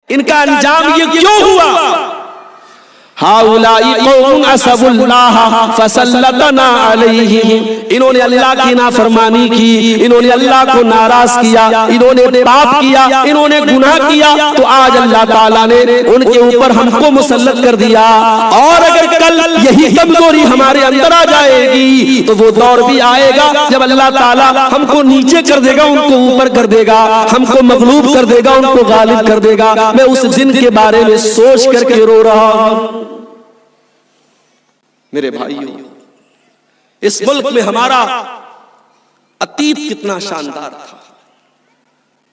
इनका अंजाम ये क्यों हुआ? हाउलाई कौम असबुल्लाह फसल्लतना अलैहिम, इन्होंने अल्लाह की नाफरमानी की, इन्होंने अल्लाह को नाराज किया, इन्होंने पाप किया, इन्होंने गुनाह किया, तो आज अल्लाह ताला ने उनके ऊपर हमको मुसल्लत कर दिया। और अगर कल यही कमजोरी हमारे अंदर आ जाएगी तो वो दौर भी आएगा जब अल्लाह ताला हमको नीचे कर देगा, उनको ऊपर कर देगा, हमको मगलूब कर देगा, उनको गालिब कर देगा। मैं उस दिन के बारे में सोच करके रो रहा हूं। मेरे भाइयों, इस मुल्क में हमारा अतीत कितना शानदार था,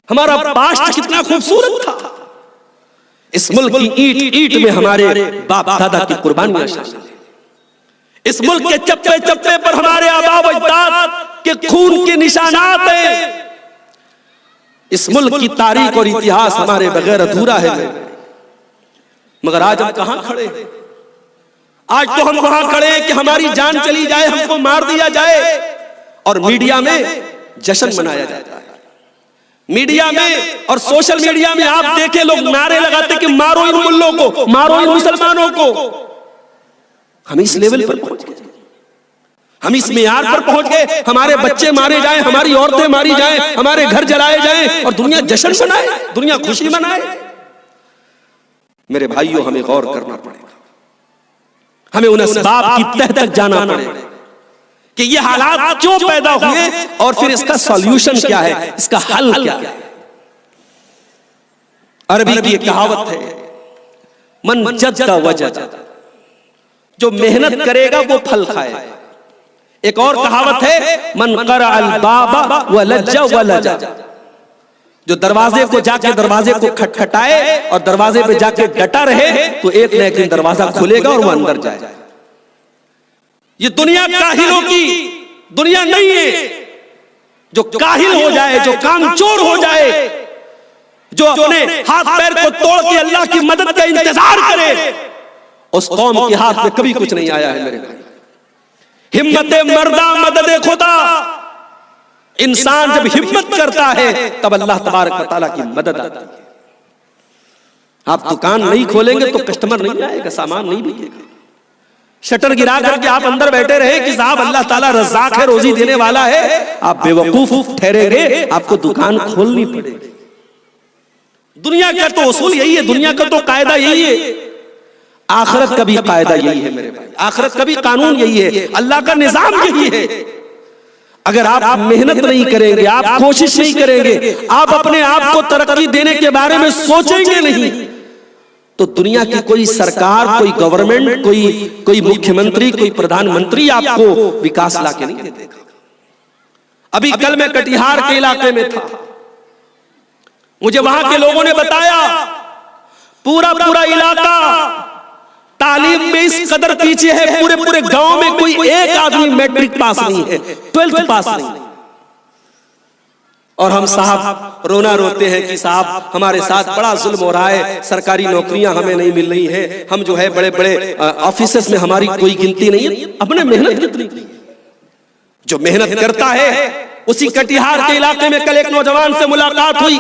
हमारा पास्ट कितना खूबसूरत था। इस मुल्क की ईंट ईंट में हमारे बाप दादा की कुर्बानियां शामिल हैं। इस मुल्क के चप्पे चप्पे पर हमारे आबा व अजदाद के खून के निशानात हैं। इस मुल्क की तारीख और इतिहास हमारे बगैर अधूरा है। मगर आज हम कहां खड़े हैं? आज तो हम वहां खड़े हैं कि हमारी जान चली जाए, हमको मार दिया जाए, और मीडिया में जश्न मनाया जाता है। मीडिया में और सोशल मीडिया में आप देखें, लोग नारे लगाते कि मारो इन मुल्लों को, मारो इन मुसलमानों को। हम इस लेवल पर पहुंच गए, हम इस मेयार पर पहुंच गए, हमारे बच्चे मारे जाएं, हमारी औरतें मारी जाएं, हमारे घर जलाए जाएं और दुनिया जश्न मनाए, दुनिया खुशी मनाए। मेरे भाइयों, हमें गौर करना पड़ेगा, हमें उन असबाब की तह तक जाना पड़ेगा कि ये हालात क्यों पैदा हुए और फिर इसका सॉल्यूशन क्या है, इसका हल क्या है। अरबी की एक कहावत है, मन जद्द वजद, जो मेहनत करेगा वो फल खाएगा। एक और कहावत है, मन क़रा अल बाबा व लज्जा व लजा, जो दरवाजे को जाके दरवाजे को खटखटाए और दरवाजे पे जाके डटा रहे तो एक न एक दिन दरवाजा खुलेगा और वो अंदर जाए। ये दुनिया काहिलों की दुनिया नहीं है। जो काहिल हो जाए, जो कामचोर हो जाए, जो अपने हाथ पैर को तोड़ के अल्लाह की मदद का इंतजार करे, उस कौम के हाथ में कभी कुछ नहीं आया है। मेरे भाई, हिम्मत मर्दा मदद खुदा, इंसान जब हिम्मत करता है तब अल्लाह तबारक व तआला की मदद आती है। आप दुकान नहीं खोलेंगे तो कस्टमर नहीं आएगा, सामान नहीं बिकेगा। शटर गिरा करके आप अंदर बैठे रहे कि साहब अल्लाह ताला रज़्ज़ाक है, रोजी देने वाला है, आप बेवकूफ ठहरेंगे, आपको दुकान खोलनी पड़ेगी। दुनिया का तो उसूल यही है, दुनिया का तो कायदा यही है, आखिरत का भी कायदा यही है। मेरे भाई, आखिरत का भी कानून यही है, अल्लाह का निजाम यही है। अगर आप मेहनत नहीं करेंगे, आप कोशिश नहीं करेंगे, आप अपने आप को तरक्की देने के बारे में सोचेंगे नहीं, तो दुनिया की कोई सरकार, कोई गवर्नमेंट, कोई मुख्यमंत्री, कोई प्रधानमंत्री आपको विकास लाके नहीं देगा। अभी कल मैं कटिहार के इलाके में था, मुझे वहां के लोगों ने बताया पूरा इलाका तालीम में इस कदर पीछे है, पूरे गांव में कोई एक आदमी मैट्रिक पास नहीं है, 12th पास नहीं। और हम साहब रोना रोते हैं कि साहब हमारे साथ बड़ा जुल्म हो रहा है, सरकारी नौकरियां हमें नहीं मिल रही हैं, हम जो है बड़े ऑफिसेस में हमारी कोई गिनती नहीं है। अपने मेहनत कितनी, जो मेहनत करता है। उसी कटिहार के इलाके में कल एक नौजवान से मुलाकात हुई,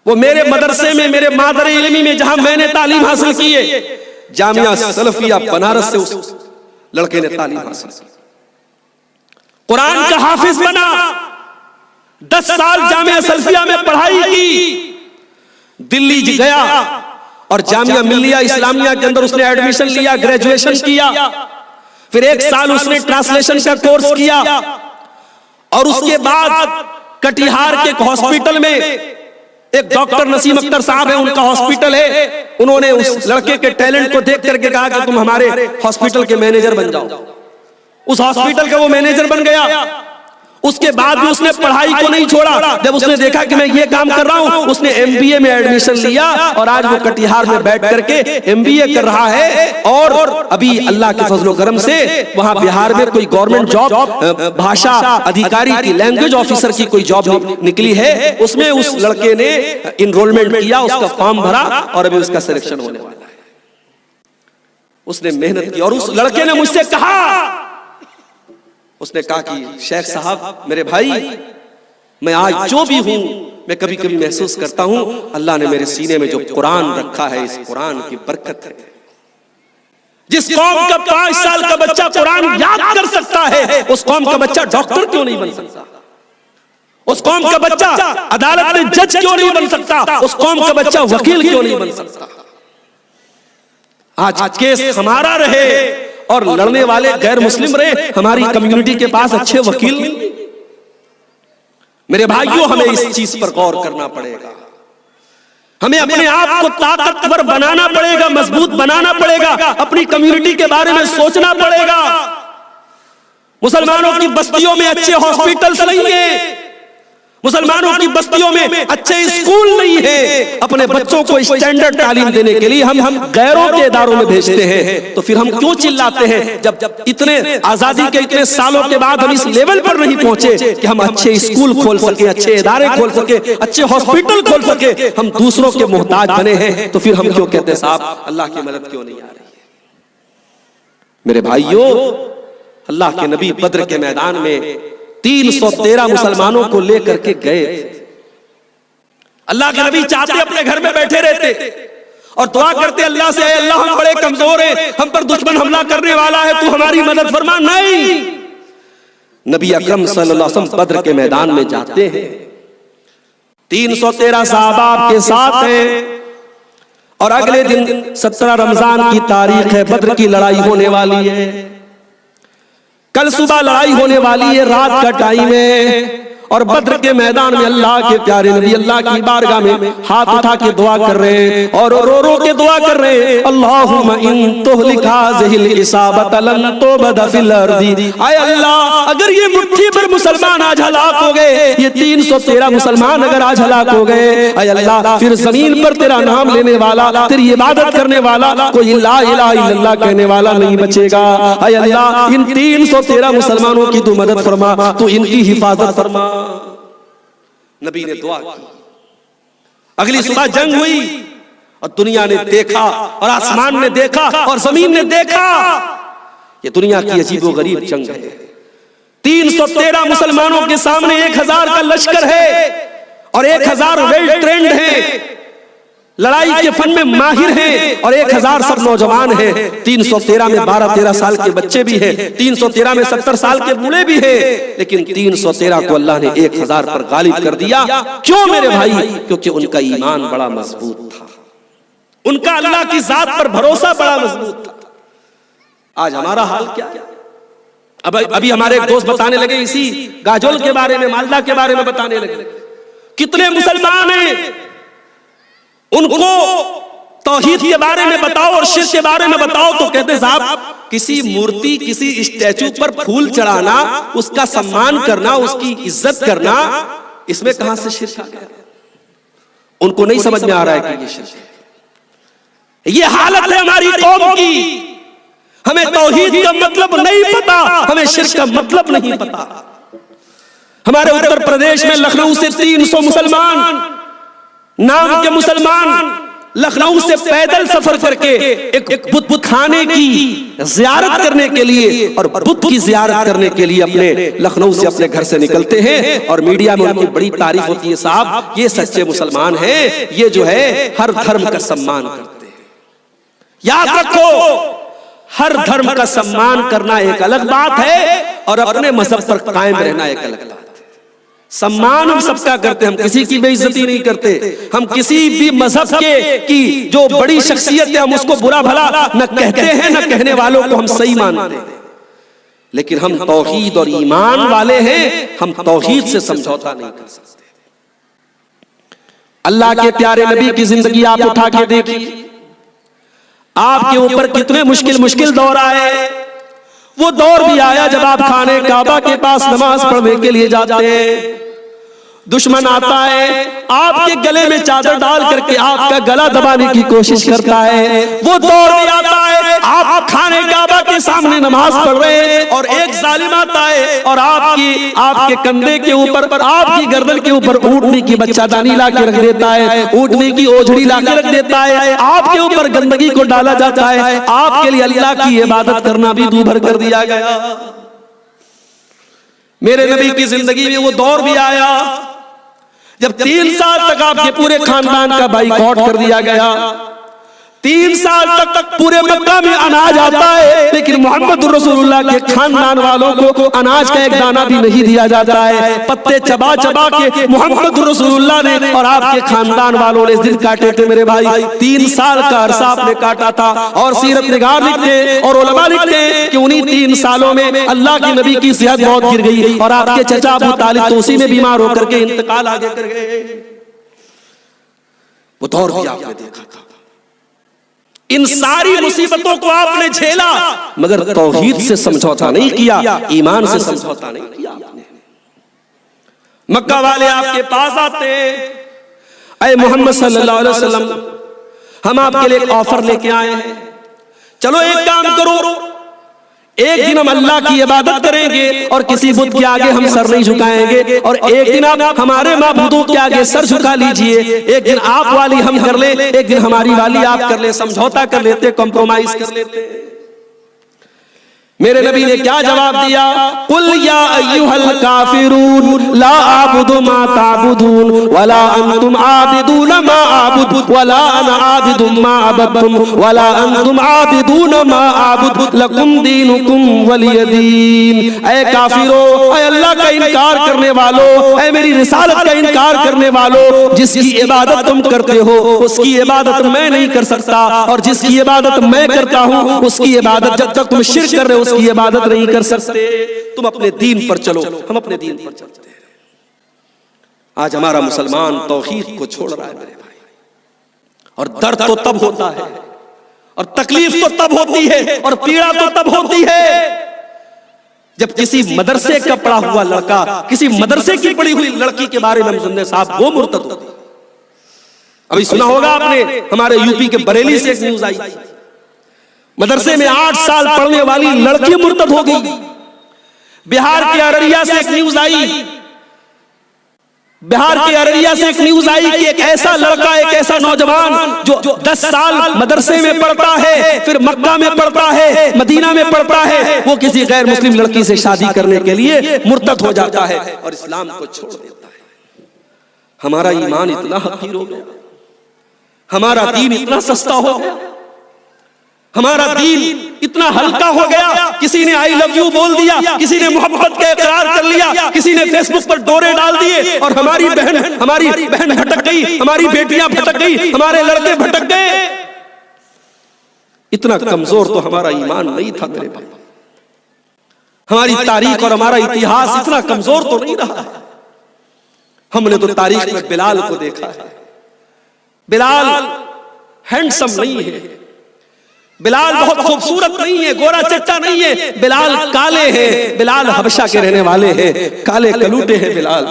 वो मेरे मदरसे में, मेरे मादर इल्मी में जहां मैंने तालीम हासिल की है, जामिया सलफिया बनारस से उस लड़के ने तालीम हासिल की, कुरान का हाफिज बना, 10 साल जामिया सलफिया में पढ़ाई की, दिल्ली गया और जामिया मिल्लिया इस्लामिया के अंदर उसने एडमिशन लिया, ग्रेजुएशन किया, फिर 1 साल उसने ट्रांसलेशन का कोर्स किया, और उसके बाद कटिहार के एक हॉस्पिटल में एक डॉक्टर नसीम अख्तर साहब है, उनका हॉस्पिटल है, उन्होंने उस लड़के के टैलेंट को देख करके कहा कि तुम हमारे हॉस्पिटल के मैनेजर बन जाओ। उस हॉस्पिटल का वो मैनेजर बन गया। उसके बाद भी उसने पढ़ाई को नहीं छोड़ा। जब उसने देखा कि मैं ये काम कर रहा हूं, उसने MBA में एडमिशन लिया और आज वो कटिहार में बैठ करके MBA कर रहा है। और अभी अल्लाह के फजलो करम से वहां बिहार में कोई गवर्नमेंट जॉब, भाषा अधिकारी की, लैंग्वेज ऑफिसर की कोई जॉब निकली है, उसमें उस लड़के ने इनरोलमेंट किया, उसका फॉर्म भरा और अभी उसका सिलेक्शन होने वाला है। उसने मेहनत की और उस लड़के ने मुझसे कहा, उसने कहा कि शेख साहब मेरे भाई, मैं आज जो भी हूं मैं कभी कभी महसूस करता हूं अल्लाह ने मेरे सीने में जो कुरान रखा है, इस कुरान की बरकत है। जिस कौम का 5 साल का बच्चा कुरान याद कर सकता है, उस कौम का बच्चा डॉक्टर क्यों नहीं बन सकता? उस कौम का बच्चा अदालत में जज क्यों नहीं बन सकता? उस कौम का बच्चा वकील क्यों नहीं बन सकता? आज केस हमारा रहे और लड़ने वाले गैर मुस्लिम रहे, हमारी कम्युनिटी के पास अच्छे वकील नहीं। मेरे भाइयों, हमें इस चीज पर गौर करना पड़ेगा। हमें अपने आप को ताकतवर बनाना पड़ेगा, मजबूत बनाना पड़ेगा, अपनी कम्युनिटी के बारे में सोचना पड़ेगा। मुसलमानों की बस्तियों में अच्छे हॉस्पिटल्स नहीं है, मुसलमानों की बस्तियों में अच्छे स्कूल नहीं है। अपने बच्चों को स्टैंडर्ड तालीम देने के लिए हम गैरों के इदारों में भेजते हैं, तो फिर हम क्यों चिल्लाते हैं जब इतने आजादी के इतने सालों के बाद हम इस लेवल पर नहीं पहुंचे कि हम अच्छे स्कूल खोल सके, अच्छे इदारे खोल सके, अच्छे हॉस्पिटल खोल सके। हम दूसरों के मोहताज बने हैं, तो फिर हम क्यों कहते हैं साहब अल्लाह की मदद क्यों नहीं आ रही है? मेरे भाइयों, अल्लाह के नबी बद्र के मैदान में 313 मुसलमानों को लेकर के गए थे। अल्लाह के नबी चाहते अपने घर में बैठे रहते और दुआ करते अल्लाह से, अल्लाह हम बड़े कमजोर हैं, हम पर दुश्मन हमला करने वाला है, तू हमारी मदद फरमा। नहीं, नबी अकरम सल्लल्लाहु अलैहि वसल्लम बद्र के मैदान में जाते हैं। 313 सहाबा आपके साथ हैं और अगले दिन 17 रमजान की तारीख है, बद्र की लड़ाई होने वाली है। कल सुबह लड़ाई होने वाली है, रात का टाइम है और बद्र के मैदान में अल्लाह के प्यारे नबी अल्लाह की बारगाह में हाथ उठा के दुआ कर रहे हैं और रो रो के दुआ कर रहे हैं, अल्लाहुम्मा इन तुहलिक हाज़िहिल इसाबत लन तुबद फिल अर्दी। आय अल्लाह, अगर ये मुट्ठी भर मुसलमान आज हलाक हो गए, ये 313 मुसलमान अगर आज हलाक हो गए, आय अल्लाह, फिर जमीन पर तेरा नाम लेने वाला, तेरी इबादत करने वाला, कोई ला इलाहा इल्लल्लाह कहने वाला नहीं बचेगा। आय अल्लाह, इन 313 मुसलमानों की तू मदद फरमा, तू इनकी हिफाजत फरमा। नबी ने दुआ की। अगली सुबह जंग हुई और दुनिया ने देखा और आसमान ने देखा और जमीन ने देखा, ये दुनिया की अजीबोगरीब जंग है। 313 मुसलमानों के सामने 1000 का लश्कर है और 1000 वेल ट्रेंड है, लड़ाई के फन में माहिर हैं और 1000 सब नौजवान हैं। 313 में 12-13 साल के बच्चे भी हैं, 313 में 70 साल के बूढ़े भी हैं, लेकिन 313 को अल्लाह ने 1000 पर गालिब कर दिया। क्यों मेरे भाई? क्योंकि उनका ईमान बड़ा मजबूत था, उनका अल्लाह की जात पर भरोसा बड़ा मजबूत था। आज हमारा हाल क्या है? अभी हमारे एक दोस्त बताने लगे, इसी गाजोल के बारे में, मालदा के बारे में बताने लगे, कितने मुसलमान हैं, उनको तौहीद के बारे में बताओ और शिर्क के बारे में बताओ तो कहते साहब किसी मूर्ति, किसी स्टैचू पर फूल चढ़ाना, उसका सम्मान करना, उसकी इज्जत करना, इसमें कहां से शिर्क आ गया? उनको नहीं समझ में आ रहा है कि ये शिर्क है। ये हालत है हमारी कौम की। हमें तौहीद का मतलब नहीं पता, हमें शिर्क का मतलब नहीं पता। हमारे उत्तर प्रदेश में लखनऊ से 300 मुसलमान, नाम के मुसलमान, लखनऊ से पैदल सफर करके एक बुत खाने की जियारत करने के लिए और बुत की जियारत करने के लिए अपने लखनऊ से अपने घर से निकलते हैं और मीडिया में उनकी बड़ी तारीफ होती है, साहब ये सच्चे मुसलमान हैं, ये जो है हर धर्म का सम्मान करते हैं। याद रखो, हर धर्म का सम्मान करना एक अलग बात है और अपने मजहब पर कायम रहना एक अलग बात है। सम्मान हम सबका करते हैं, हम किसी की बेइज्जती नहीं करते, हम किसी भी मजहब की जो बड़ी शख्सियत है हम उसको बुरा भला न कहते हैं, न कहने वालों को हम सही मानते हैं, लेकिन हम तौहीद और ईमान वाले हैं, हम तौहीद से समझौता नहीं कर सकते। अल्लाह के प्यारे नबी की जिंदगी आप उठा के देखिए, आपके ऊपर कितने मुश्किल दौर आए। वो दौर भी आया जब आप खाने काबा के पास नमाज पढ़ने के लिए जाते हैं, दुश्मन आता है, आपके गले में चादर डाल करके आपका गला दबाने की कोशिश करता है। वो दौर भी आता है, आप खाने काबा के सामने नमाज पढ़ रहे हैं और एक जालिम आता है और आपके कंधे के ऊपर, आपकी गर्दन के ऊपर ऊँटनी की बच्चादानी ला के रख देता है, ऊँटनी की ओझड़ी ला के रख देता है, आपके ऊपर गंदगी को डाला जाता है, आपके लिए अल्लाह की इबादत करना भी दूभर कर दिया गया। मेरे नबी की जिंदगी में वो दौर भी आया जब 3 साल तक आपके पूरे खानदान का बाइकआउट कर दिया गया, 3 साल तक पूरे मक्का में अनाज आता है, लेकिन मोहम्मद रसूलुल्लाह के खानदान वालों को अनाज का एक दाना भी नहीं दिया जाता है। पत्ते चबा चबा के मोहम्मद रसूलुल्लाह ने और आपके खानदान वालों ने दिन काटे थे मेरे भाई। 3 साल का अरसा आपने काटा था। और सीरत निगार लिखते और उलमा लिखते कि उन्हीं 3 सालों में अल्लाह के नबी की सेहत बहुत गिर गई और आपके चचा अबू तालिब तो उसी में बीमार होकर के इंतकाल आगे कर गए। वो दौर भी आपने देखा था। इन सारी मुसीबतों को आपने झेला, मगर तौहीद से समझौता नहीं किया, ईमान से समझौता नहीं किया आपने। मक्का वाले आपके पास आते, ऐ मोहम्मद सल्लल्लाहु अलैहि वसल्लम, हम आपके लिए एक ऑफर लेके आए हैं, चलो एक काम करो, एक दिन हम अल्लाह की इबादत करेंगे और किसी बुत के आगे हम सर नहीं झुकाएंगे, और एक दिन आप हमारे माबूदों के आगे सर झुका लीजिए। एक दिन आप वाली हम कर ले, एक दिन हमारी वाली आप कर ले, समझौता कर लेते, कॉम्प्रोमाइज कर लेते। मेरे नबी ने क्या जवाब दिया? कुल या अय्युहल काफिरून ला आबुदु मा ताबुदून वला अंतुम आबिदून मा आबुदु वला अना आबिदु मा अबदतुम वला अंतुम आबिदून मा अबुदु लकुम दीनुकुम वलिय दीन। ऐ काफिरो, ऐ अल्लाह का इनकार करने वालों, ऐ मेरी रिसालत का इनकार करने वालों, जिसकी इबादत तुम करते हो उसकी इबादत मैं नहीं कर सकता, और जिसकी इबादत मैं करता हूं उसकी इबादत जब तक तुम शिर्क कर रहे हो उसकी इबादत नहीं कर सकते। तुम अपने दीन पर चलो, हम अपने दीन पर चलते हैं। आज हमारा मुसलमान तौहीद को छोड़ रहा है मेरे भाई, और दर्द तो तब होता है, और तकलीफ तो तब होती है, और पीड़ा तो तब होती है जब किसी मदरसे का पढ़ा हुआ लड़का, किसी मदरसे की पढ़ी हुई लड़की के बारे में हम सुनने साहब वो मुर्तद होती। अभी सुना होगा आपने, हमारे यूपी के बरेली से एक न्यूज आई, मदरसे में 8 साल पढ़ने वाली लड़की मुर्तद हो गई। बिहार के अररिया से एक न्यूज आई, बिहार के अररिया से एक न्यूज आई कि एक ऐसा लड़का, एक ऐसा नौजवान जो 10 साल मदरसे में पढ़ता है, फिर मक्का में पढ़ता है, मदीना में पढ़ता है, वो किसी गैर मुस्लिम लड़की से शादी करने के लिए मुर्तद हो जाता है और इस्लाम को छोड़ देता है। हमारा ईमान इतना हकीर हो गया, हमारा दीन इतना सस्ता हो गया, हमारा दीन इतना हल्का हो गया। किसी ने आई लव यू बोल दिया, किसी ने मोहब्बत का इकरार कर लिया, किसी ने फेसबुक पर डोरे डाल दिए और हमारी बहन भटक गई, हमारी बेटियां भटक गई, हमारे लड़के भटक गए। इतना कमजोर तो हमारा ईमान नहीं था मेरे भाई। हमारी तारीख और हमारा इतिहास इतना कमजोर तो नहीं रहा। हमने तो तारीख में बिलाल को देखा है। बिलाल हैंडसम नहीं है, बिलाल बहुत खूबसूरत नहीं है, गोरा चट्टा नहीं है, बिलाल काले हैं, बिलाल हबशा के रहने वाले हैं, काले कलूटे हैं बिलाल।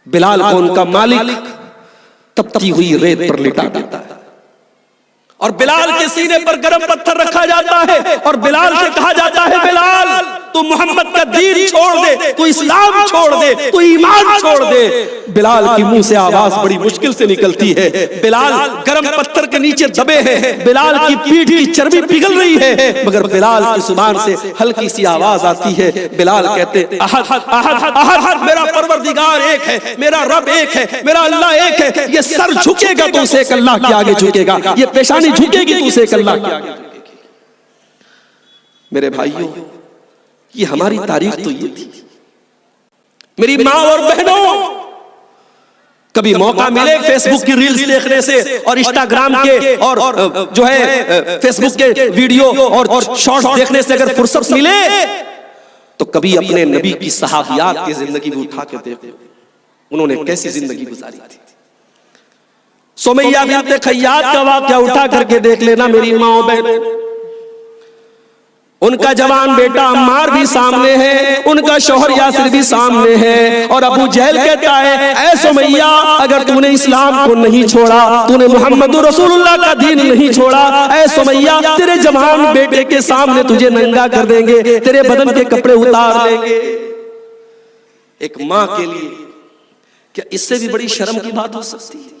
बिलाल को उनका मालिक तपती हुई रेत पर लिटा देता है और बिलाल के सीने पर गर्म पत्थर रखा जाता है और बिलाल से कहा जाता है, बिलाल तू मोहम्मद का दीन छोड़ दे, तू इस्लाम छोड़ दे, तू ईमान छोड़ दे। बिलाल की मुंह से आवाज बड़ी मुश्किल से निकलती है। बिलाल गर्म पत्थर के नीचे दबे हैं, बिलाल की पीठ की चर्बी पिघल रही है, मगर बिलाल की जुबान से हल्की सी आवाज आती है। बिलाल कहते, अहद अहद अहद, मेरा परवरदिगार एक है, मेरा रब एक है, मेरा अल्लाह एक है। ये सर झुकेगा तो उसे एक अल्लाह के आगे झुकेगा, ये पेशानी झुकेगी तो उसे एक अल्लाह के आगे झुकेगी। मेरे भाइयों, ये हमारी तारीख तो ये थी। मेरी माँ और बहनों, कभी मौका मिले फेसबुक की रील्स देखने से और इंस्टाग्राम के और जो है फेसबुक के वीडियो और शॉर्ट्स देखने से अगर फुर्सत मिले तो कभी अपने नबी की सहाबियात की जिंदगी को उठा के देखो, उन्होंने कैसी जिंदगी गुजारी थी। सुमैया बिन्त खय्यात का वाक़या उठा करके देख लेना मेरी माँ और बहन। उनका जवान बेटा अम्मार भी सामने है, उनका शौहर यासिर भी सामने है, और अबू जहल कहता है, ऐ सुमैया अगर तूने इस्लाम को नहीं छोड़ा, तूने मोहम्मद रसूलुल्लाह का दीन नहीं छोड़ा, ऐ सुमैया तेरे जवान बेटे के सामने तुझे नंगा कर देंगे, तेरे बदन के कपड़े उतार देंगे। एक माँ के लिए क्या इससे भी बड़ी शर्म की बात हो सकती है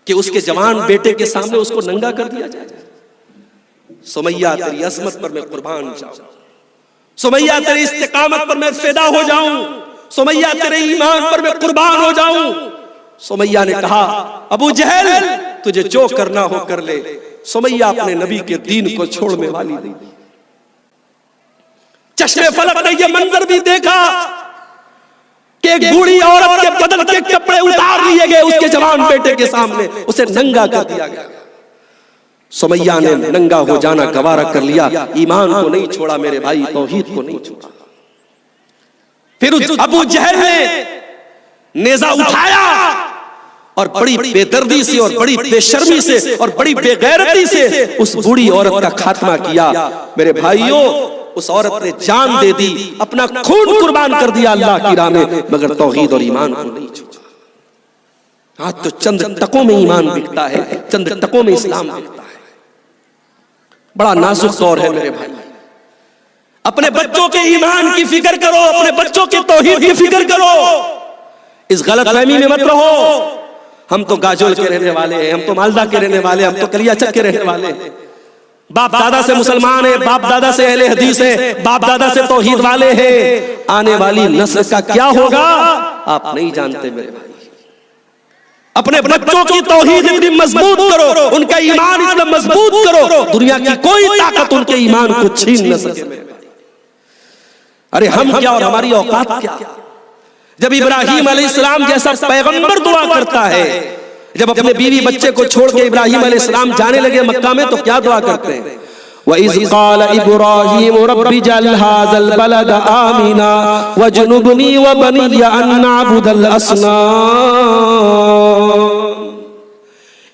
कि उसके जवान बेटे के सामने उसको नंगा कर दिया जाए? सुमैया तेरी अजमत पर मैं कुर्बान जाऊं, सुमैया तेरी इस्तिकामत पर मैं फिदा हो जाऊं, सुमैया तेरे ईमान पर मैं कुर्बान हो जाऊं। सुमैया ने कहा अबू जहल तुझे जो करना हो कर ले। सुमैया अपने नबी के दीन को छोड़ने वाली नहीं। चश्मे फलक ने यह मंजर भी देखा कि एक बूढ़ी औरत के बदन के कपड़े उतार लिए गए उसके जवान बेटे के सामने, उसे नंगा कर दिया गया। सुमैया ने नंगा हो जाना गवारा कर लिया, ईमान को नहीं छोड़ा मेरे भाई, तौहीद को नहीं छोड़ा। फिर अबू जहल ने नेजा उठाया और बड़ी बेदर्दी से और बड़ी बेशर्मी से और बड़ी बेगैरती से उस बूढ़ी औरत का खात्मा किया। मेरे भाइयों, उस औरत ने जान दे दी, अपना खून कुर्बान कर दिया अल्लाह की राह में, मगर तौहीद और ईमान को नहीं छोड़ा। आज तो चंद टकों में ईमान बिकता है, चंद टकों में इस्लाम बिकता है। बड़ा नाजुक दौर है मेरे भाई। अपने बच्चों के ईमान की फिक्र करो, अपने बच्चों के तौहीद की फिक्र करो। इस गलतफहमी में मत रहो हम तो गाजोल के रहने वाले हैं, हम तो मालदा के रहने वाले हैं, हम तो कलियाचक के रहने वाले हैं, बाप दादा से मुसलमान है, बाप दादा से अहले हदीस है, बाप दादा से तौहीद वाले हैं। आने वाली नस्ल का क्या होगा आप नहीं जानते मेरे भाई। अपने बच्चों की तौहीद इतनी मजबूत करो, उनका ईमान इतना मजबूत करो, दुनिया की कोई ताकत उनके ईमान को छीन न सके मेरे भाई। अरे हम क्या और हमारी औकात क्या। जब इब्राहीम अलैहिस्सलाम जैसा पैगंबर दुआ करता है, जब अपने बीवी बच्चे को छोड़ के इब्राहीम अलैहिस्सलाम जाने लगे मक्का में, तो क्या दुआ करते हैं? वइज़ क़ाल इब्राहीम रब्बि जअल हाज़ल बलद आमिना वजनुबनी व बनिया अन नअबुदल अस्नाम।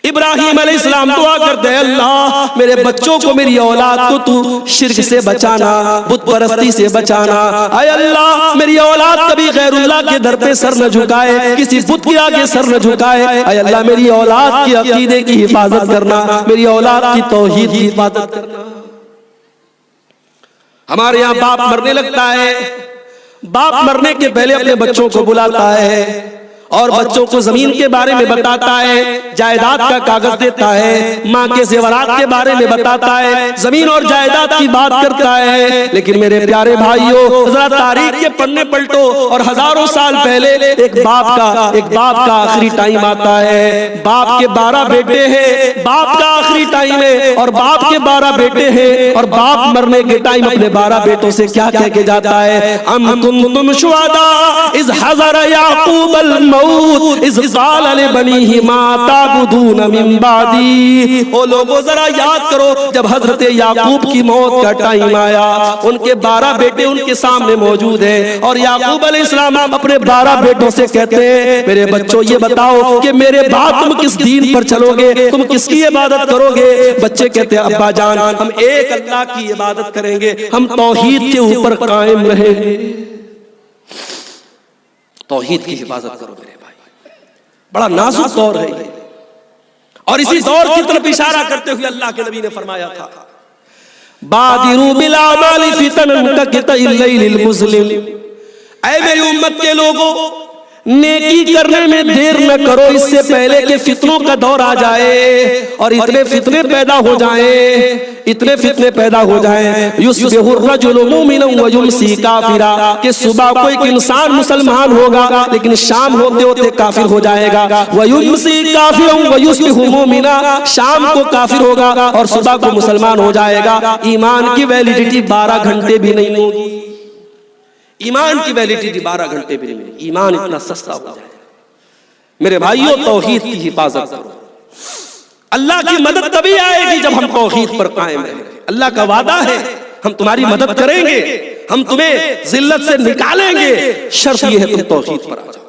इब्राहीम अलैहिस्सलाम दुआ करते हैं, अल्लाह मेरे बच्चों को, मेरी औलाद को तू शिर्क से बचाना, बुत परस्ती से बचाना। आय अल्लाह मेरी औलाद कभी गैरुल्लाह के दर पे सर न झुकाए, किसी बुत के आगे सर न झुकाए। आय अल्लाह मेरी औलाद की अकीदे की हिफाजत करना, मेरी औलाद की तौहीद की हिफाजत करना। हमारे यहाँ बाप मरने लगता है, बाप मरने के पहले अपने बच्चों को बुलाता है और बच्चों को जमीन के बारे में बताता है, जायदाद का कागज देता है, माँ के जेवरात के बारे में बताता है, जमीन और जायदाद की बात करता है। लेकिन मेरे प्यारे भाइयों, जरा तारीख के पन्ने पलटो और हजारों साल पहले एक बाप का आखिरी टाइम आता है। बाप के 12 बेटे हैं, बाप का आखिरी टाइम है और बाप के 12 बेटे हैं, और बाप मरने के टाइम अपने 12 बेटों से क्या कह के जाता है? अम कुंतुम शुहदा इज़ हज़र याक़ूब अल इज़ क़ाल लिबनीहि मा ताबुदून मिन बादी। ओ लोगों जरा याद करो, जब हजरत याकूब की मौत का टाइम आया, उनके 12 बेटे उनके सामने मौजूद हैं और याकूब अलैहिस्सलाम अपने 12 बेटों से कहते हैं, मेरे बच्चों ये बताओ कि मेरे बाद तुम किस दीन पर चलोगे, तुम किसकी इबादत करोगे? बच्चे कहते हैं, अब्बा जान हम एक अल्लाह की इबादत करेंगे, हम तौहीद के ऊपर कायम रहेंगे। तौहीद की हिफाजत करो मेरे भाई। बड़ा नाजुक दौर है और इसी दौर की तरफ इशारा करते हुए अल्लाह के नबी ने फरमाया था, बादिरू बिल आमालि फितनन कक़ितइल लैलिल मुज़लिम। ऐ मेरी उम्मत के लोगों, नेकी करने में देर न करो, इससे पहले कि फितनों का दौर आ जाए और इतने फितने पैदा हो जाएं, इतने फितने पैदा हो जाएं। युस्बिहुर रजुलु मुमिनन व युमसी काफिरा, कि सुबह को एक इंसान मुसलमान होगा लेकिन शाम होते होते काफिर हो जाएगा। व युमसी काफिरन व युस्बिहु मुमिना, शाम को काफिर होगा और सुबह को मुसलमान हो जाएगा। ईमान की वैलिडिटी 12 घंटे भी नहीं होगी, ईमान की वैलिडिटी 12 घंटे भी नहीं। ईमान इतना सस्ता हो जाएगा मेरे भाइयों। तौहीद की हिफाजत करो, अल्लाह की मदद तभी आएगी जब हम तौहीद पर कायम रहेंगे। अल्लाह का वादा है, हम तुम्हारी मदद करेंगे, हम तुम्हें जिल्लत से निकालेंगे, शर्त यह है तुम तौहीद पर आ जाओ।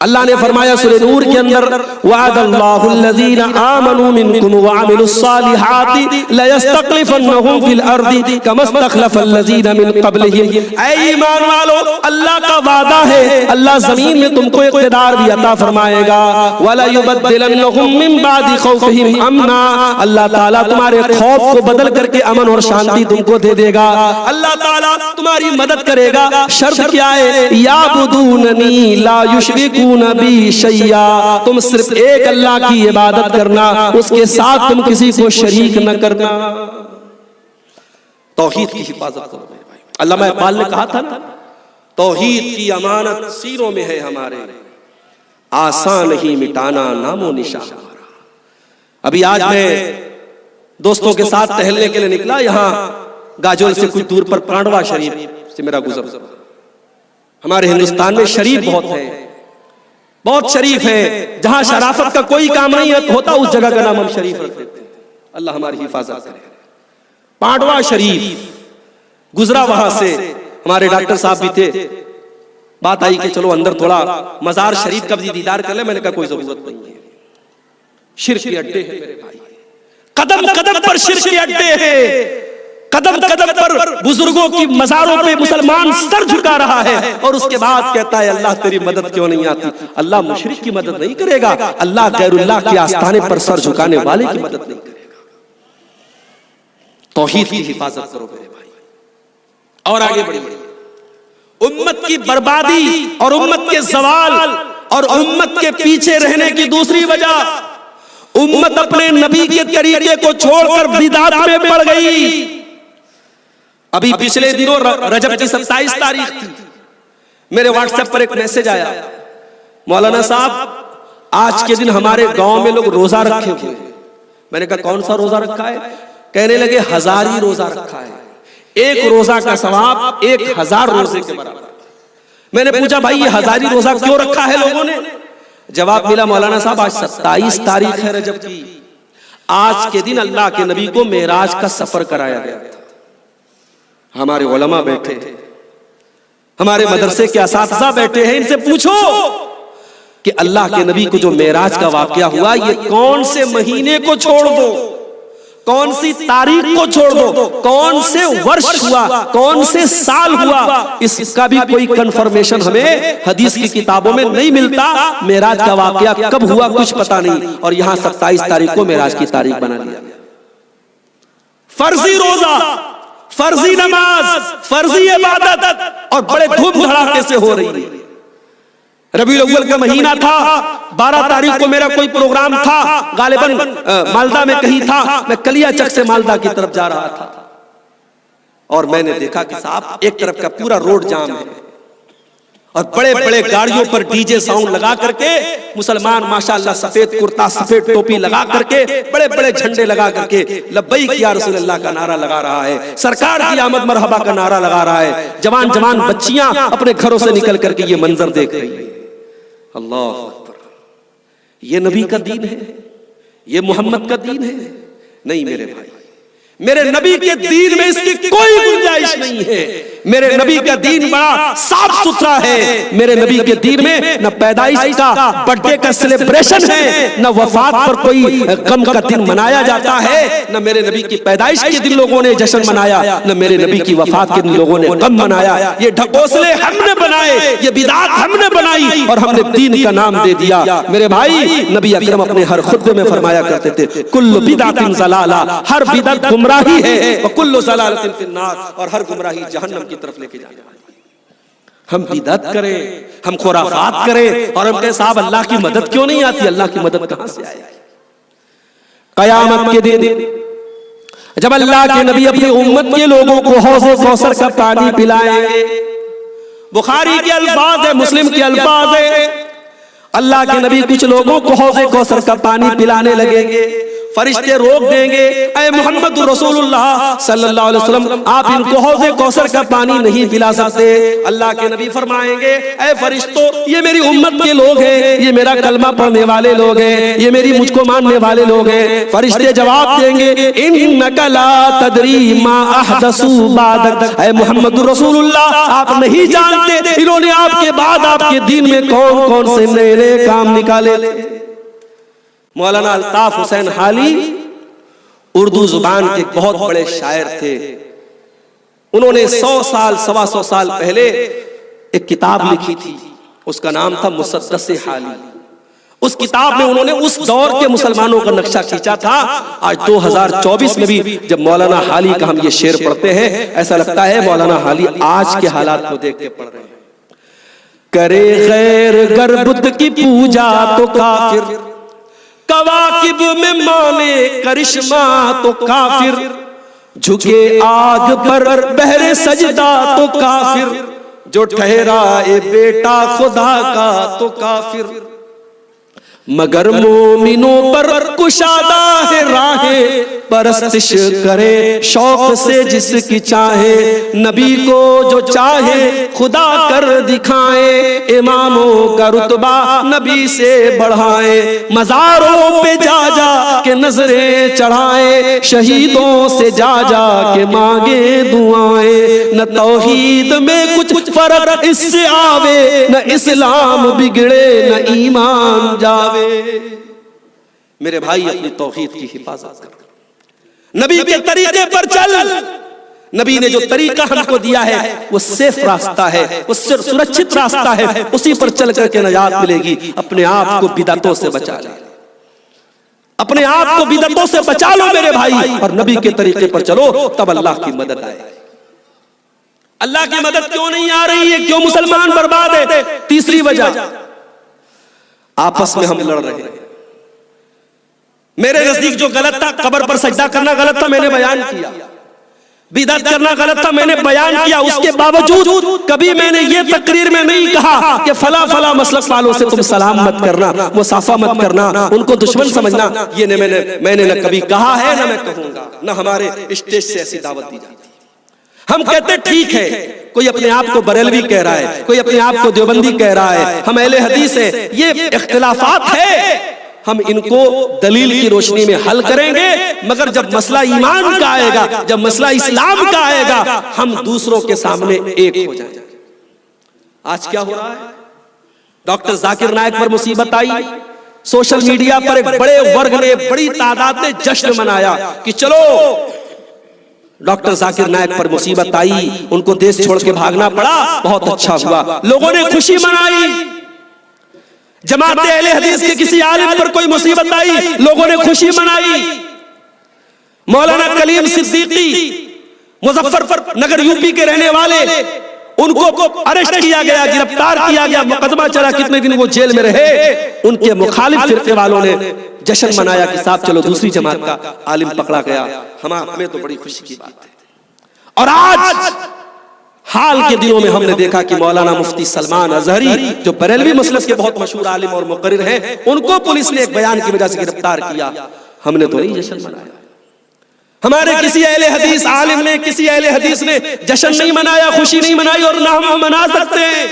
अल्लाह ने फरमाया सूरह नूर के अंदर, वअदल्लाहु अल्लज़ीना आमनू मिनकुम व अमिलुस्सालिहाति लयस्तख्लिफन्नहुम फिल अर्दि कमा इस्तख्लफल लज़ीना मिन क़ब्लिहिम। ऐ ईमान वालो, अल्लाह का वादा है, अल्लाह जमीन में तुमको इक़्तिदार भी अता फरमाएगा। वला युबद्दिलन्नहुम मिन बादि खौफिहिम अमना, अल्लाह ताला तुम्हारे खौफ को बदल करके अमन और शांति तुमको दे देगा। अल्लाह ताला तुम्हारी मदद करेगा। शर्त क्या है? याबुदूननी ला युशरिकू नबी शैया, तुम सिर्फ एक अल्लाह की इबादत करना, उसके साथ तुम किसी को शरीक न करना। तौहीद की हिफाजत करो मेरे भाई। अल्लामा इक़बाल ने कहा था ना, तौहीद की अमानत सीनों में है हमारे, आसान नहीं मिटाना नामो निशान हमारा। अभी आज मैं दोस्तों के साथ टहलने के लिए निकला, यहाँ गाजोल से कुछ दूर पर पांडवा शरीफ से मेरा गुजर। हमारे हिंदुस्तान में शरीफ बहुत है, बहुत शरीफ है, जहां शराफत का कोई काम नहीं होता उस जगह का नाम हम शरीफ रख देते हैं। अल्लाह हमारी हिफाजत करे। पांडवा शरीफ गुजरा, वहां से हमारे डॉक्टर साहब भी थे, बात आई कि चलो अंदर थोड़ा मजार शरीफ का भी दीदार कर ले। मैंने कहा कोई जरूरत नहीं है, शिर्क के अड्डे हैं मेरे भाई, कदम कदम पर शिर्क के अड्डे हैं, कदम कदम पर बुजुर्गों की मजारों पे मुसलमान सर झुका रहा है और उसके बाद कहता है अल्लाह तेरी मदद क्यों नहीं आती। अल्लाह मुशरिक की मदद नहीं करेगा, अल्लाह गैरुल्लाह के आस्थाने पर सर झुकाने वाले की मदद नहीं करेगा। तौहीद की हिफाजत करो मेरे भाई और आगे बढ़िए। उम्मत की बर्बादी और उम्मत के सवाल और उम्मत के पीछे रहने की दूसरी वजह, उम्मत अपने नबी के तरीके को छोड़कर बिदअत में पड़ गई। अभी पिछले दिनों रजब की 27 तारीख थी, मेरे व्हाट्सएप पर एक मैसेज आया, मौलाना साहब आज के दिन हमारे गांव में लोग रोजा रखे हुए। मैंने कहा कौन सा रोजा रखा है? कहने लगे 1000 ही रोजा रखा है, एक रोजा का सवाब 1000 रोजे के बराबर। मैंने पूछा भाई ये 1000 ही रोजा क्यों रखा है लोगों ने? जवाब मिला मौलाना साहब आज 27 तारीख है रजब की, आज के दिन अल्लाह के नबी को मेराज का सफर कराया गया था। हमारे उलमा बैठे हैं, हमारे मदरसे के असातिज़ा बैठे हैं, इनसे पूछो कि अल्लाह के नबी को जो मेराज का वाकया हुआ ये कौन से महीने को छोड़ दो, कौन सी तारीख को छोड़ दो, कौन से वर्ष हुआ, कौन से साल हुआ, इसका भी कोई कंफर्मेशन हमें हदीस की किताबों में नहीं मिलता। मेराज का वाकया कब हुआ कुछ पता नहीं, और यहां 27 तारीख को मेराज की तारीख बना लिया। फर्जी रोजा, फर्जी नमाज, फर्जी इबादत और बड़े धूम धड़ाके से हो रही है। रबीउल अव्वल का महीना था, 12 तारीख को मेरा कोई प्रोग्राम था, गालिबन मालदा में कहीं था, मैं कलियाचक से मालदा की तरफ जा रहा था और मैंने देखा कि साहब एक तरफ का पूरा रोड जाम है और बड़े बड़े गाड़ियों पर डीजे साउंड लगा करके मुसलमान माशाअल्लाह सफेद कुर्ता सफेद टोपी लगा करके बड़े बड़े झंडे लगा करके लब्बैक या रसूल अल्लाह का नारा लगा रहा है, सरकार की आमद मरहबा का नारा लगा रहा है। जवान जवान बच्चियां अपने घरों से निकल करके ये मंजर देख रही है। अल्लाह अकबर, ये नबी का दीन है, ये मोहम्मद का दीन है? नहीं मेरे भाई, मेरे नबी के दीन में इसकी कोई गुंजाइश नहीं है। मेरे नबी का दीन बड़ा साफ सुथरा है। मेरे नबी के दीन में न पैदाइश का बर्थडे का सेलिब्रेशन है, न वफात पर कोई गम का दिन मनाया जाता है, न मेरे नबी की पैदाइश के दिन लोगों ने जश्न मनाया, न मेरे नबी की वफात के दिन लोगों ने गम मनाया। ये ढकोसले हमने बनाए, ये बिदात हमने बनाई और हमने दीन का नाम दे दिया। मेरे भाई नबी अकरम अपने हर खुतबे में फरमाया करते थे कुल्लु बिदातिन ज़लाला, हर बिदअत गुमराही है, व कुल्लु ज़लालतिन फिन्नार, और हर गुमराही जहन्नम की तरफ लेके जाने वाली। हम बिदअत करें, हम खुराफात करें और हम कहें साहब अल्लाह की मदद क्यों नहीं आती? अल्लाह की मदद कहां से आएगी? कयामत के दिन जब अल्लाह के नबी अपनी उम्मत के लोगों को हौज़े कौसर का पानी पिलाएंगे, बुखारी के अल्फाज है, मुस्लिम के अल्फाज है, अल्लाह के नबी कुछ लोगों को हौज़े कौसर का पानी पिलाने लगेंगे, फरिश्ते रोक देंगे, ऐ मोहम्मद रसूलुल्लाह सल्लल्लाहु अलैहि वसल्लम आप इनको हौज़े कौसर का पानी नहीं पिला सकते। अल्लाह के नबी फरमाएंगे ऐ फरिश्तों ये मेरी उम्मत के लोग हैं, ये मेरा कलमा पढ़ने वाले लोग हैं, ये मेरी मुझको मानने वाले लोग हैं। फरिश्ते जवाब देंगे इन्नका ला तदरी मा अहदसू बादक, ऐ मोहम्मद रसूलुल्लाह आप नहीं जानते इन्होंने आपके बाद आपके दीन में कौन कौन से नए नए काम निकाले थे। मौलाना अल्ताफ हुसैन हाली उर्दू जुबान के बहुत बड़े शायर थे। उन्होंने 100 साल 125 साल पहले एक किताब लिखी थी, उसका नाम था मुसद्दस हाली। उस किताब में उन्होंने उस दौर के मुसलमानों का नक्शा खींचा था। आज 2024 में भी जब मौलाना हाली का हम ये शेर पढ़ते हैं ऐसा लगता है मौलाना हाली आज के हालात को देख के पढ़ रहे हैं। करे गैर गर बुद्ध की पूजा तो काफिर, कवाकिब में माने करिश्मा तो काफिर, झुके आग पर बहरे सजदा तो काफिर, जो ठहराए बेटा खुदा का तो काफिर, मगर मोमिनों पर कुशादा है राहें, परस्तिश करे शौक से जिसकी चाहे, नबी को जो चाहे खुदा कर दिखाए, इमामों का रुतबा नबी से बढ़ाए, मज़ारों पे जा जा के नजरें चढ़ाए, शहीदों से जा जा के मांगे दुआएं, न तौहीद में कुछ फर्क इससे आवे, न इस्लाम बिगड़े न ईमान जावे। मेरे भाई अपनी तौहीद की हिफाजत कर, नबी के तरीके पर चल। नबी ने जो तरीका हमको दिया है वो सेफ रास्ता है, वो सुरक्षित रास्ता है, उसी पर चल करके नजात मिलेगी। अपने आप को बिदअतों से बचा ले, अपने आप को बिदअतों से बचा लो मेरे भाई, और नबी के तरीके पर चलो, तब अल्लाह की मदद आए। अल्लाह की मदद क्यों नहीं आ रही है? क्यों मुसलमान बर्बाद है? तीसरी वजह, आपस में हम लड़ रहे हैं। मेरे नजदीक जो गलत था, कब्र पर सजदा करना गलत था, मैंने बयान किया। बिदअत करना गलत था, मैंने बयान किया। उसके बावजूद कभी मैंने ये तकरीर में नहीं कहा कि फला फला मसलक वालों से तुम सलाम मत करना, मुसाफा मत करना, उनको दुश्मन समझना। ये मैंने न कभी कहा है, न मैं कहूंगा, न हमारे स्टेज से ऐसी दावत दी जाती। हम कहते ठीक है, कोई अपने आप को बरेलवी कह रहा है, कोई अपने आप को देवबंदी कह रहा है, हम अहले हदीस है, ये इख्तिलाफात है, हम इनको दलील की रोशनी में हल करेंगे। मगर जब मसला ईमान का आएगा, जब मसला इस्लाम का आएगा, हम दूसरों के सामने एक हो जाएंगे। आज क्या हो रहा है? डॉक्टर जाकिर नायक पर मुसीबत आई, सोशल मीडिया पर एक बड़े वर्ग ने, बड़ी तादाद ने जश्न मनाया कि चलो डॉक्टर जाकिर नायक पर मुसीबत आई, उनको देश छोड़ के भागना पड़ा, बहुत अच्छा हुआ, लोगों ने खुशी मनाई। जमात अहले हदीस के किसी आलिम पर कोई मुसीबत आई, लोगों ने खुशी मनाई। मौलाना कलीम सिद्दीकी मुजफ्फरनगर यूपी के रहने वाले, उनको अरेस्ट किया गया, गिरफ्तार किया गया, मुकदमा चला, कितने दिन वो जेल में रहे। उनके मुखालिफ फिरके वालों ने जश्न मनाया कि साहब चलो दूसरी जमात का आलिम पकड़ा गया, हमें तो बड़ी खुशी की बात है। और आज हाल के दिनों में हमने देखा कि मौलाना मुफ्ती सलमान अजहरी, जो बरेलवी मसलक के बहुत मशहूर आलिम और मुकर्रिर हैं, उनको पुलिस ने एक बयान की वजह से गिरफ्तार किया। हमने तो नहीं जश्न मनाया, हमारे किसी अहले हदीस आलिम ने, किसी अहले हदीस ने जश्न नहीं मनाया, खुशी नहीं मनाई, और ना हम मना सकते हैं।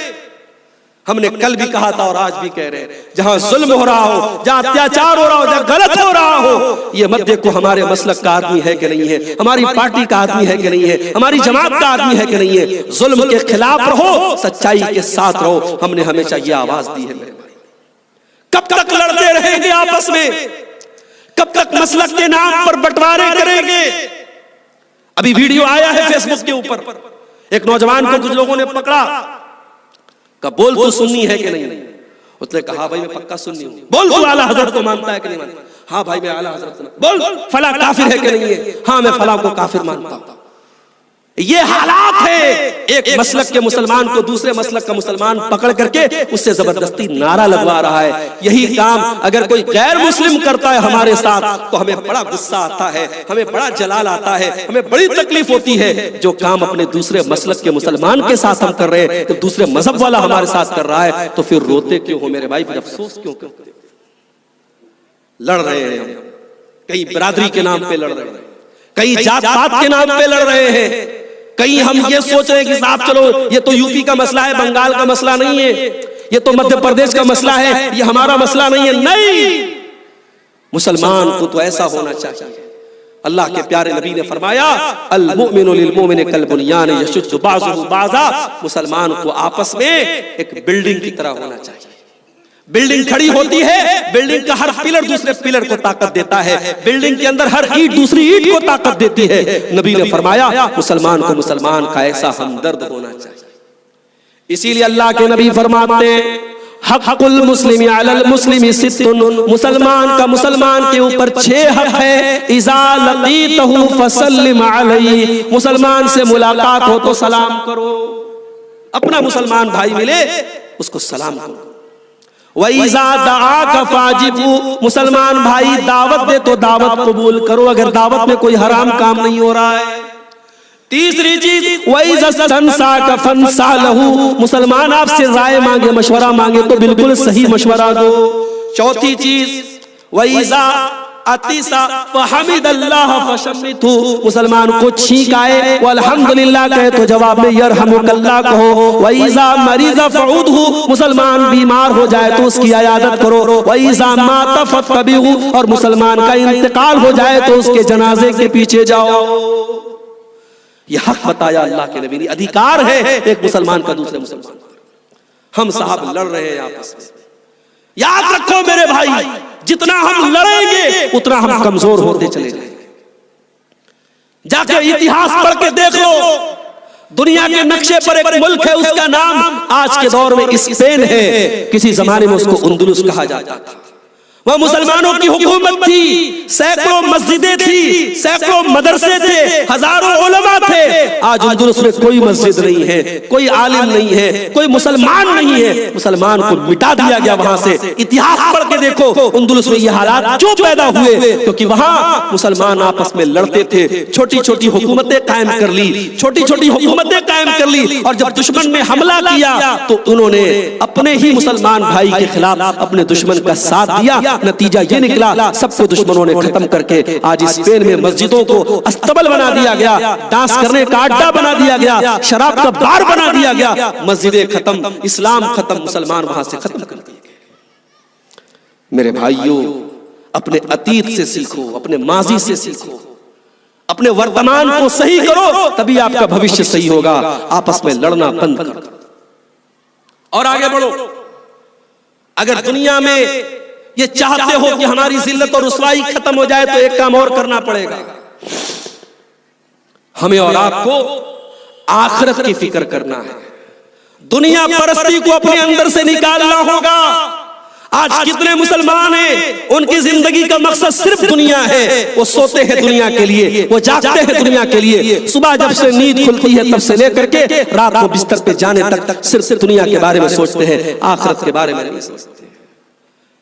हमने कल भी कहा था और आज भी कह रहे हैं, जहां जुल्म हो रहा हो, जहां अत्याचार हो रहा हो, जहां गलत हो रहा हो, ये मत देखो हमारे मसलक का आदमी है कि नहीं है, हमारी पार्टी का आदमी है कि नहीं है, हमारी जमात का आदमी है कि नहीं है। जुल्म के खिलाफ रहो, सच्चाई के साथ रहो। हमने हमेशा ये आवाज दी है मेरे भाई। कब तक लड़ते रहेंगे आपस में? कब तक मसलक के नाम पर बंटवारे करेंगे? अभी वीडियो आया है फेसबुक के ऊपर, एक नौजवान को कुछ लोगों ने पकड़ा, का बोल तू सुन्नी है कि नहीं? उसने कहा भाई मैं पक्का सुन्नी हूं। बोल तू आला हजरत को मानता है कि नहीं मानता? हाँ भाई मैं आला हजरत को। बोल फला काफिर है कि नहीं है? हाँ मैं फला को काफिर मानता हूं। ये हालात है, एक मसलक के मुसलमान को दूसरे मसलक का मुसलमान पकड़ करके उससे जबरदस्ती नारा लगवा रहा है। यही काम अगर कोई गैर मुस्लिम करता है हमारे साथ तो हमें बड़ा गुस्सा आता है, हमें बड़ा जलाल आता है, हमें बड़ी तकलीफ होती है। जो काम अपने दूसरे मसलक के मुसलमान के साथ हम कर रहे हैं तो दूसरे मजहब वाला हमारे साथ कर रहा है, तो फिर रोते क्यों हो मेरे भाई? फिर अफसोस क्यों करते? लड़ रहे हैं हम, कहीं बिरादरी के नाम पे लड़ रहे हैं, कहीं जात पात के नाम पे लड़ रहे हैं, कहीं हम ये सोच रहे हैं कि साहब चलो ये तो यूपी का मसला है, बंगाल का मसला नहीं है, ये तो मध्य प्रदेश का मसला है, ये हमारा मसला नहीं है। नहीं, मुसलमान को तो ऐसा होना चाहिए। अल्लाह के प्यारे नबी ने फरमाया अल मुमिनु लिल मुमिनि कल बुनियान यशुद्दु बाज़ुहु बाज़ा। मुसलमान को आपस में एक बिल्डिंग की तरह होना चाहिए। बिल्डिंग खड़ी होती है, बिल्डिंग का हर पिलर दूसरे पिलर को ताकत देता है, बिल्डिंग के अंदर हर ईंट दूसरी ईंट को ताकत देती है। नबी ने फरमाया मुसलमान को मुसलमान का ऐसा हमदर्द होना चाहिए। इसीलिए अल्लाह के नबी फरमाते हैं हक़ुल मुस्लिमी अलल मुस्लिमी सित्तुन, मुसलमान का मुसलमान के ऊपर 6 हक है। इज़ा लक़ीतहु फसल्लिम अलैहि, मुसलमान से मुलाकात हो तो सलाम करो। अपना मुसलमान भाई मिले उसको सलाम करो। वइज़ा दआका फाजिबू, मुसलमान भाई दावत दे तो दावत कबूल करो। अगर दावत में कोई हराम काम नहीं हो रहा है, तीसरी चीज मुसलमान आपसे राय मांगे, मशवरा मांगे तो बिल्कुल सही मशवरा दो। चौथी चीज वईजा अतिसा फहमिदल्लाह फशम्मितहु, मुसलमान को छींक आए वो अल्हम्दुलिल्लाह कहे तो जवाब में यरहमुकल्लाह कहो। वईजा मरीज़ा फऊदहु, मुसलमान बीमार हो जाए तो उसकी इयादत करो। वईजा माता फतबिहु, और मुसलमान का इंतकाल हो जाए तो उसके जनाजे के पीछे जाओ। यह हक बताया अल्लाह के नबी ने, अधिकार है एक मुसलमान का दूसरे मुसलमान पर। हम साहब लड़ रहे हैं आपस में। याद रखो मेरे भाई, जितना हम लड़ेंगे उतना हम कमजोर होते चले जाएंगे। जाके इतिहास पढ़ के देख लो, दुनिया के नक्शे पर एक मुल्क है, उसका नाम आज के दौर में स्पेन है। किसी जमाने में उसको अंदलुस कहा जाता था। वह मुसलमानों की हुकूमत थी, सैकड़ों मस्जिदें थी, सैकड़ों मदरसे थे, हजारों उलमा थे। आज अंदलुस में कोई मस्जिद नहीं है, कोई आलिम नहीं है, कोई मुसलमान नहीं है। मुसलमान को मिटा दिया गया वहां से। इतिहास पढ़ के देखो अंदलुस में ये हालात क्यों पैदा हुए, क्योंकि वहां मुसलमान आपस में लड़ते थे, छोटी छोटी हुकूमतें कायम कर ली, छोटी छोटी हुकूमतें कायम कर ली। और जब दुश्मन ने हमला किया तो उन्होंने अपने ही मुसलमान भाई के खिलाफ अपने दुश्मन का साथ दिया। नतीजा ये निकला, सबको दुश्मनों ने खत्म करके आज स्पेन में मस्जिदों को अस्तबल बना दिया गया, डांस करने का अड्डा बना दिया गया, शराब का बार बना दिया गया। मस्जिदें खत्म, इस्लाम खत्म, मुसलमान वहां से खत्म कर दिए गए। मेरे भाइयों, अपने अतीत से सीखो, अपने माजी से सीखो, अपने वर्तमान को सही करो, तभी आपका भविष्य सही होगा। आपस में लड़ना बंद करो और आगे बढ़ो। अगर दुनिया में ये चाहते हो कि हमारी जिल्लत और रुसवाई खत्म हो जाए तो एक काम और करना पड़ेगा। हमें और आपको आखिरत की फिक्र करना है। दुनिया परस्ती को अपने अंदर से निकालना होगा। आज कितने मुसलमान हैं, उनकी जिंदगी का मकसद सिर्फ दुनिया है। वो सोते हैं दुनिया के लिए, वो जागते हैं दुनिया के लिए। सुबह जब से नींद खुलती है तब से लेकर के रात को बिस्तर पे जाने तक सिर्फ दुनिया के बारे में सोचते हैं, आखिरत के बारे में नहीं सोचते।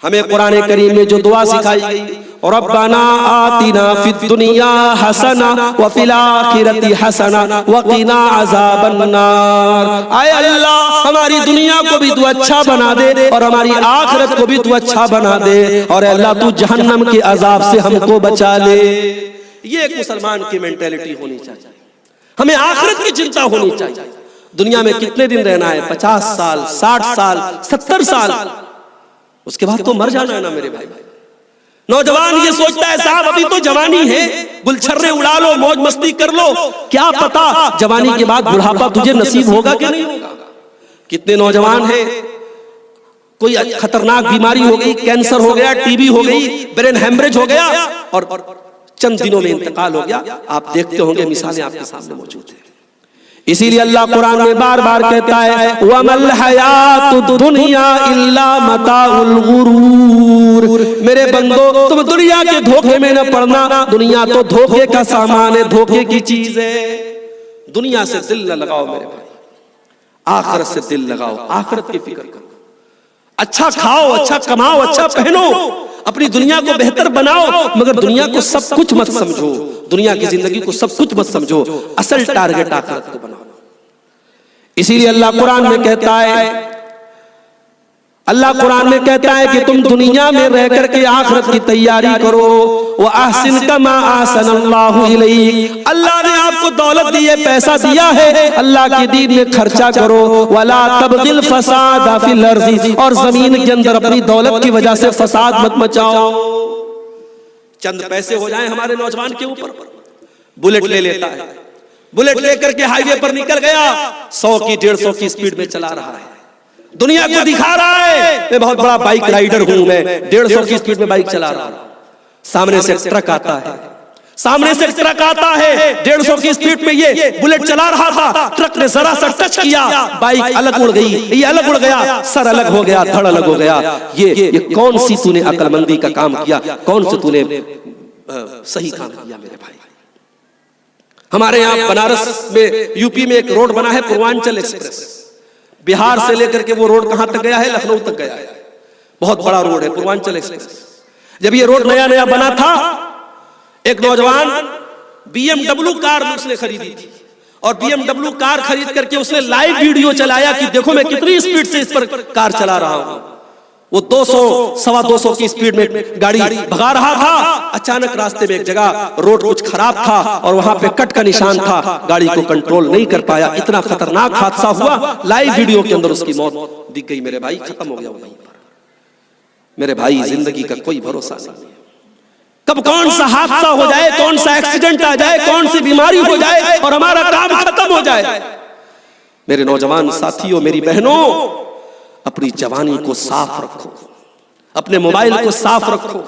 हमें कुरान करीम में जो दुआ सिखाई गई, रब्बना आतिना फिद दुनिया हसना व फिल आखिरति हसना व क़िना अज़ाबन नार। आए अल्लाह, हमारी दुनिया को भी तू अच्छा बना दे और हमारी आखिरत को भी तू अच्छा बना दे, और अल्लाह तू जहन्नम के अजाब से हमको बचा ले। ये एक मुसलमान की मेंटेलिटी होनी चाहिए। हमें आखिरत की चिंता होनी चाहिए। दुनिया में कितने दिन रहना है? 50 साल, 60 साल, 70 साल, उसके बाद तो मर जाना है ना मेरे भाई। नौजवान ये सोचता है साहब अभी तो जवानी है, गुलछर्रे उड़ा लो, मौज मस्ती कर लो, क्या पता जवानी के बाद बुढ़ापा तुझे नसीब होगा कि नहीं होगा। कितने नौजवान हैं, कोई खतरनाक बीमारी हो गई, कैंसर हो गया, टीबी हो गई, ब्रेन हेमरेज हो गया और चंद दिनों में इंतकाल हो गया। आप देखते होंगे, मिसालें आपके सामने मौजूद है। इसीलिए अल्लाह कुरान में बार बार कहता है वमल हयातुद दुनिया इल्ला मताउल गुरूर। मेरे बंदो, तुम दुनिया के धोखे में न पड़ना, दुनिया तो धोखे का सामान है, धोखे की चीज है। दुनिया से दिल न लगाओ मेरे भाई, आखिरत से दिल लगाओ, आखिरत की फिक्र करो। अच्छा खाओ, अच्छा कमाओ, अच्छा पहनो, अपनी दुनिया को बेहतर बनाओ, मगर दुनिया को सब कुछ मत समझो, दुनिया की जिंदगी को सब कुछ मत समझो। असल टारगेट आखिरत को बनाओ। इसीलिए अल्लाह कुरान में कहता है, अल्लाह कुरान में कहता है कि तुम दुनिया में रह करके आखिरत की तैयारी करो। व अहसिन कमा अहसनल्लाहु इलैक, अल्लाह ने आपको दौलत दी है, पैसा दिया है, अल्लाह के दीन में खर्चा करो। वला तबगिल फसाद फिल अर्ज़ि, और जमीन के अंदर अपनी दौलत की वजह से फसाद मत मचाओ। चंद पैसे हो जाए हमारे नौजवान के ऊपर, बुलेट ले लेता है, बुलेट लेकर के हाईवे पर निकल गया, 100 की 150 की स्पीड में चला रहा है, दुनिया को दिखा रहा है मैं बहुत बड़ा बाइक राइडर हूं, मैं 150 की स्पीड में बाइक चला रहा हूं। सामने से ट्रक आता है, सामने से ट्रक आता है, 150 की स्पीड में ये बुलेट चला रहा था, ट्रक ने जरा सा टच किया, बाइक अलग उड़ गई, ये अलग उड़ गया, सर अलग हो गया, धड़ अलग हो गया। ये कौन सी तूने अक्लमंदी का काम किया, कौन सा तूने सही काम किया मेरे भाई। हमारे यहाँ बनारस में, यूपी में एक रोड बना है पूर्वांचल एक्सप्रेस। बिहार से लेकर के वो रोड कहां तक गया है? लखनऊ तक गया है। बहुत बड़ा रोड है पूर्वांचल एक्सप्रेस। जब ये रोड नया नया बना था, एक नौजवान BMW कार उसने खरीदी थी, और BMW कार खरीद करके उसने लाइव वीडियो चलाया कि देखो मैं कितनी स्पीड से इस पर कार चला रहा हूं। वो 200 सवा 200 की स्पीड में गाड़ी भगा रहा था। अचानक रास्ते में एक जगह रोड कुछ खराब था और वहां पे कट का निशान था, गाड़ी को कंट्रोल नहीं कर पाया, इतना खतरनाक हादसा हुआ। लाइव वीडियो के अंदर उसकी मौत दिख गई। मेरे भाई खत्म हो गया वहीं पर। मेरे भाई जिंदगी का कोई भरोसा नहीं है, कब कौन सा हादसा हो जाए, कौन सा एक्सीडेंट आ जाए, कौन सी बीमारी हो जाए और हमारा काम खत्म हो जाए। मेरे नौजवान साथियों, मेरी बहनों, अपनी जवानी को साफ रखो, अपने मोबाइल को साफ रखो।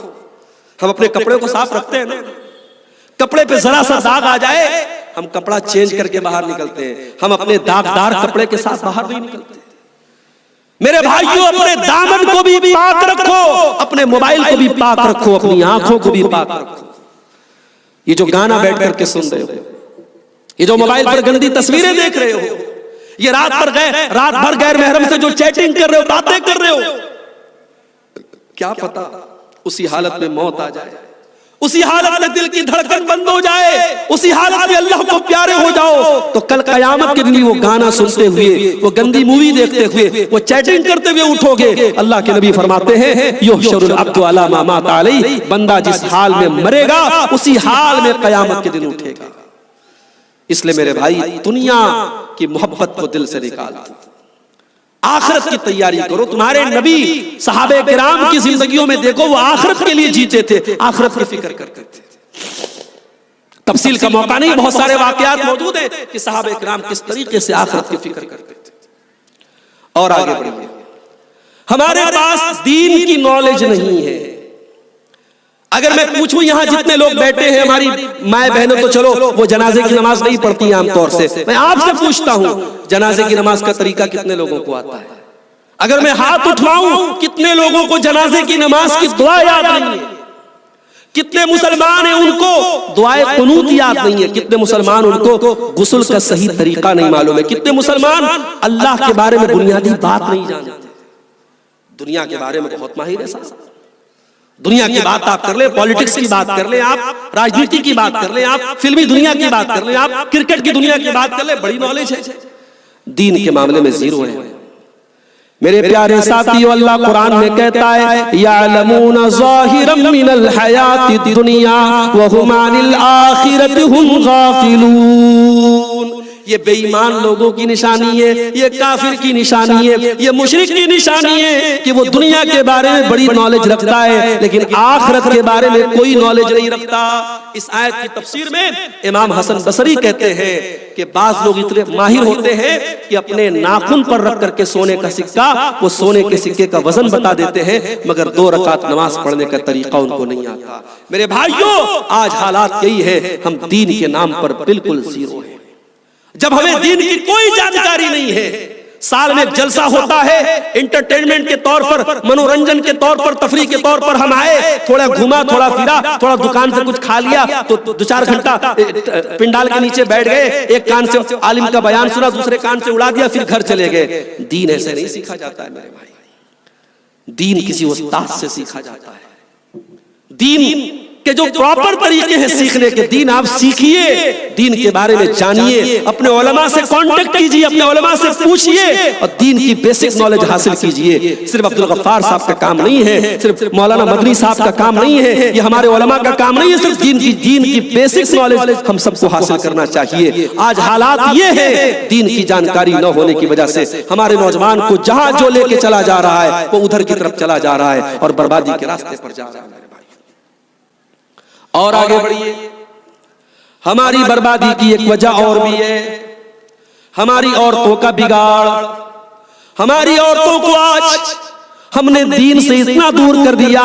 हम अपने कपड़े को साफ रखते हैं ना, कपड़े पे जरा सा दाग आ जाए हम कपड़ा चेंज करके बाहर निकलते हैं, हम अपने दागदार कपड़े के साथ बाहर नहीं निकलते। मेरे भाइयों, अपने दामन को भी पाक रखो, अपने मोबाइल को भी पाक रखो, अपनी आंखों को भी पाक रखो। ये जो गाना बैठ करके सुन रहे हो, ये जो मोबाइल पर गंदी तस्वीरें देख रहे हो, ये रात भर गैर महरम से जो चैटिंग कर रहे हो, बातें कर रहे हो, क्या पता उसी हालत में मौत आ जाए, उसी हालत में दिल की धड़कन बंद हो जाए, उसी हालत में अल्लाह को प्यारे हो जाओ, तो कल कयामत के दिन वो गाना सुनते हुए, वो गंदी मूवी देखते हुए, वो चैटिंग करते हुए उठोगे। अल्लाह के नबी फरमाते हैं युहशरुल अब्दु अला मा मात अलैहि, बंदा जिस हाल में मरेगा उसी हाल में कयामत के दिन उठेगा। इसलिए मेरे भाई, दुनिया की मोहब्बत को दिल से निकाल दो, आखिरत की तैयारी करो। तुम्हारे नबी सहाबे किराम की जिंदगियों में देखो, वो आखिरत के लिए जीते थे, आखिरत की फिक्र करते थे। तफसील का मौका नहीं, बहुत सारे वाकयात मौजूद हैं कि सहाबे किराम किस तरीके से आखिरत की फिक्र करते थे। और आगे बढ़िए, हमारे पास दीन की नॉलेज नहीं है। अगर मैं पूछूं यहां जितने लोग बैठे हैं, हमारी माए बहनों तो चलो वो जनाजे की नमाज नहीं पढ़ती हैं आमतौर से, मैं आपसे पूछता हूं जनाजे की नमाज का तरीका कितने लोगों को आता है? अगर मैं हाथ उठवाऊं, कितने लोगों को जनाजे की नमाज की दुआ याद नहीं है? कितने मुसलमान हैं उनको दुआए कुनूत याद नहीं है? कितने मुसलमान उनको गुस्ल का सही तरीका नहीं मालूम है? कितने मुसलमान अल्लाह के बारे में बुनियादी बात नहीं जानते? दुनिया के बारे में बहुत माहिर है साहब, दुनिया की बात आप कर ले, पॉलिटिक्स की बात कर ले, आप राजनीति की बात कर ले, आप फिल्मी दुनिया की बात कर ले, आप क्रिकेट की दुनिया की बात कर ले, बड़ी नॉलेज है। दीन के मामले में जीरो है। मेरे प्यारे साथियों, अल्लाह कुरान में कहता है यालमूना ज़ाहिरम मिनल हयातिद दुनिया व हुम अनिल आखिरति हुम गाफिलून। ये बेईमान लोगों की निशानी है, ये काफिर की निशानी है, ये मुशरिक की निशानी है कि वो दुनिया के बारे में बड़ी नॉलेज रखता है लेकिन आखिरत के बारे में कोई नॉलेज नहीं रखता। इस आयत की तफसीर में इमाम हसन बसरी कहते हैं कि बाज लोग इतने माहिर होते हैं कि अपने नाखून पर रख करके सोने का सिक्का, वो सोने के सिक्के का वजन बता देते हैं, मगर 2 रकात नमाज पढ़ने का तरीका उनको नहीं आता। मेरे भाइयों, आज हालात यही है, हम दीन के नाम पर बिल्कुल जीरो है। जब हमें दीन की कोई जानकारी नहीं है, साल में एक जलसा होता है इंटरटेनमेंट के तौर पर, मनोरंजन के तौर पर, तफरीह के तौर पर हम आए, थोड़ा घूमा, थोड़ा फिरा, थोड़ा दुकान से कुछ खा लिया, तो 2-4 घंटा पिंडाल के नीचे बैठ गए, एक कान से आलिम का बयान सुना, दूसरे कान से उड़ा दिया, फिर घर चले गए। दीन ऐसे नहीं सीखा जाता है मेरे भाई, दीन किसी उस्ताद से सीखा जाता है। दीन के जो प्रॉपर तरीके हैं सीखने के, दीन आप सीखिए, दीन के बारे में जानिए, अपने उलमा से कांटेक्ट कीजिए, अपने उलमा से पूछिए और दीन की बेसिक नॉलेज हासिल कीजिए। सिर्फ अब्दुल गफ्फार साहब का काम नहीं है, सिर्फ मौलाना मदनी साहब का काम नहीं है, ये हमारे उलमा का काम नहीं है। सिर्फ दीन की बेसिक नॉलेज हम सबको हासिल करना चाहिए। आज हालात ये है, दीन की जानकारी न होने की वजह से हमारे नौजवान को जहां जो लेके चला जा रहा है वो उधर की तरफ चला जा रहा है और बर्बादी के रास्ते पर जा रहा है। और आगे बढ़िए, हमारी बर्बादी की एक वजह और भी है, हमारी औरतों का बिगाड़। हमारी औरतों को आज हमने दीन से इतना दूर कर दिया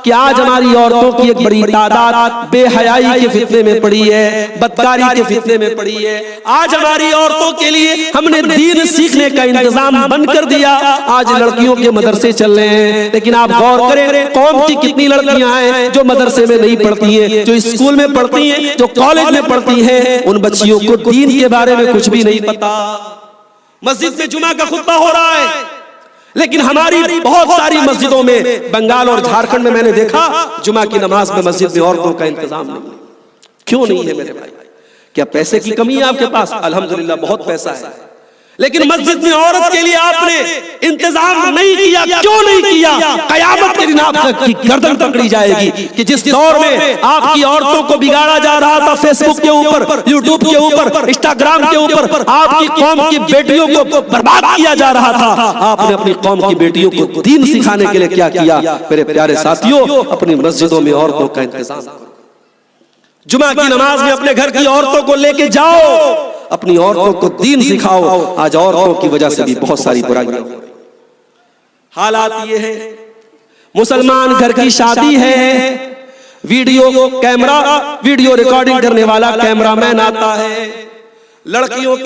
कि आज हमारी औरतों की एक बड़ी तादाद बेहयाई के फितने में पड़ी है, बदकारी के फितने में पड़ी है। आज हमारी औरतों के लिए हमने दीन सीखने का इंतजाम बंद कर दिया। आज लड़कियों के मदरसे चल रहे हैं, लेकिन आप गौर करें कौम की कितनी लड़कियां हैं जो मदरसे में नहीं पढ़ती हैं, जो स्कूल में पढ़ती हैं, जो कॉलेज में पढ़ती हैं। उन बच्चियों को दीन के बारे में कुछ भी नहीं पता। मस्जिद में जुमा का खुतबा हो रहा है, लेकिन हमारी बहुत सारी मस्जिदों में, बंगाल और झारखंड में मैंने देखा, जुमा की नमाज में मस्जिद में औरतों का इंतजाम नहीं। क्यों नहीं है मेरे भाई? क्या पैसे की कमी है आपके पास? अल्हम्दुलिल्लाह बहुत पैसा है, लेकिन मस्जिद में औरत के लिए आपने इंतजाम नहीं किया। क्यों नहीं किया? कयामत के दिन आपकी गर्दन पकड़ी जाएगी कि जिस दौर में आपकी औरतों को बिगाड़ा जा रहा था, फेसबुक के ऊपर, यूट्यूब के ऊपर, इंस्टाग्राम के ऊपर आपकी कौम की बेटियों को बर्बाद किया जा रहा था, आपने अपनी कौम की बेटियों को दीन सिखाने के लिए क्या किया? मेरे प्यारे साथियों, अपनी मस्जिदों में औरतों का इंतजाम करो। जुमा की नमाज में अपने घर की औरतों को लेके जाओ, अपनी औरतों को दीन सिखाओ। आज औरतों की वजह से भी बहुत सारी बुराइयां हो रही। हालात ये है, मुसलमान घर की शादी है, वीडियो रिकॉर्डिंग करने वाला कैमरामैन आता है, लड़कियों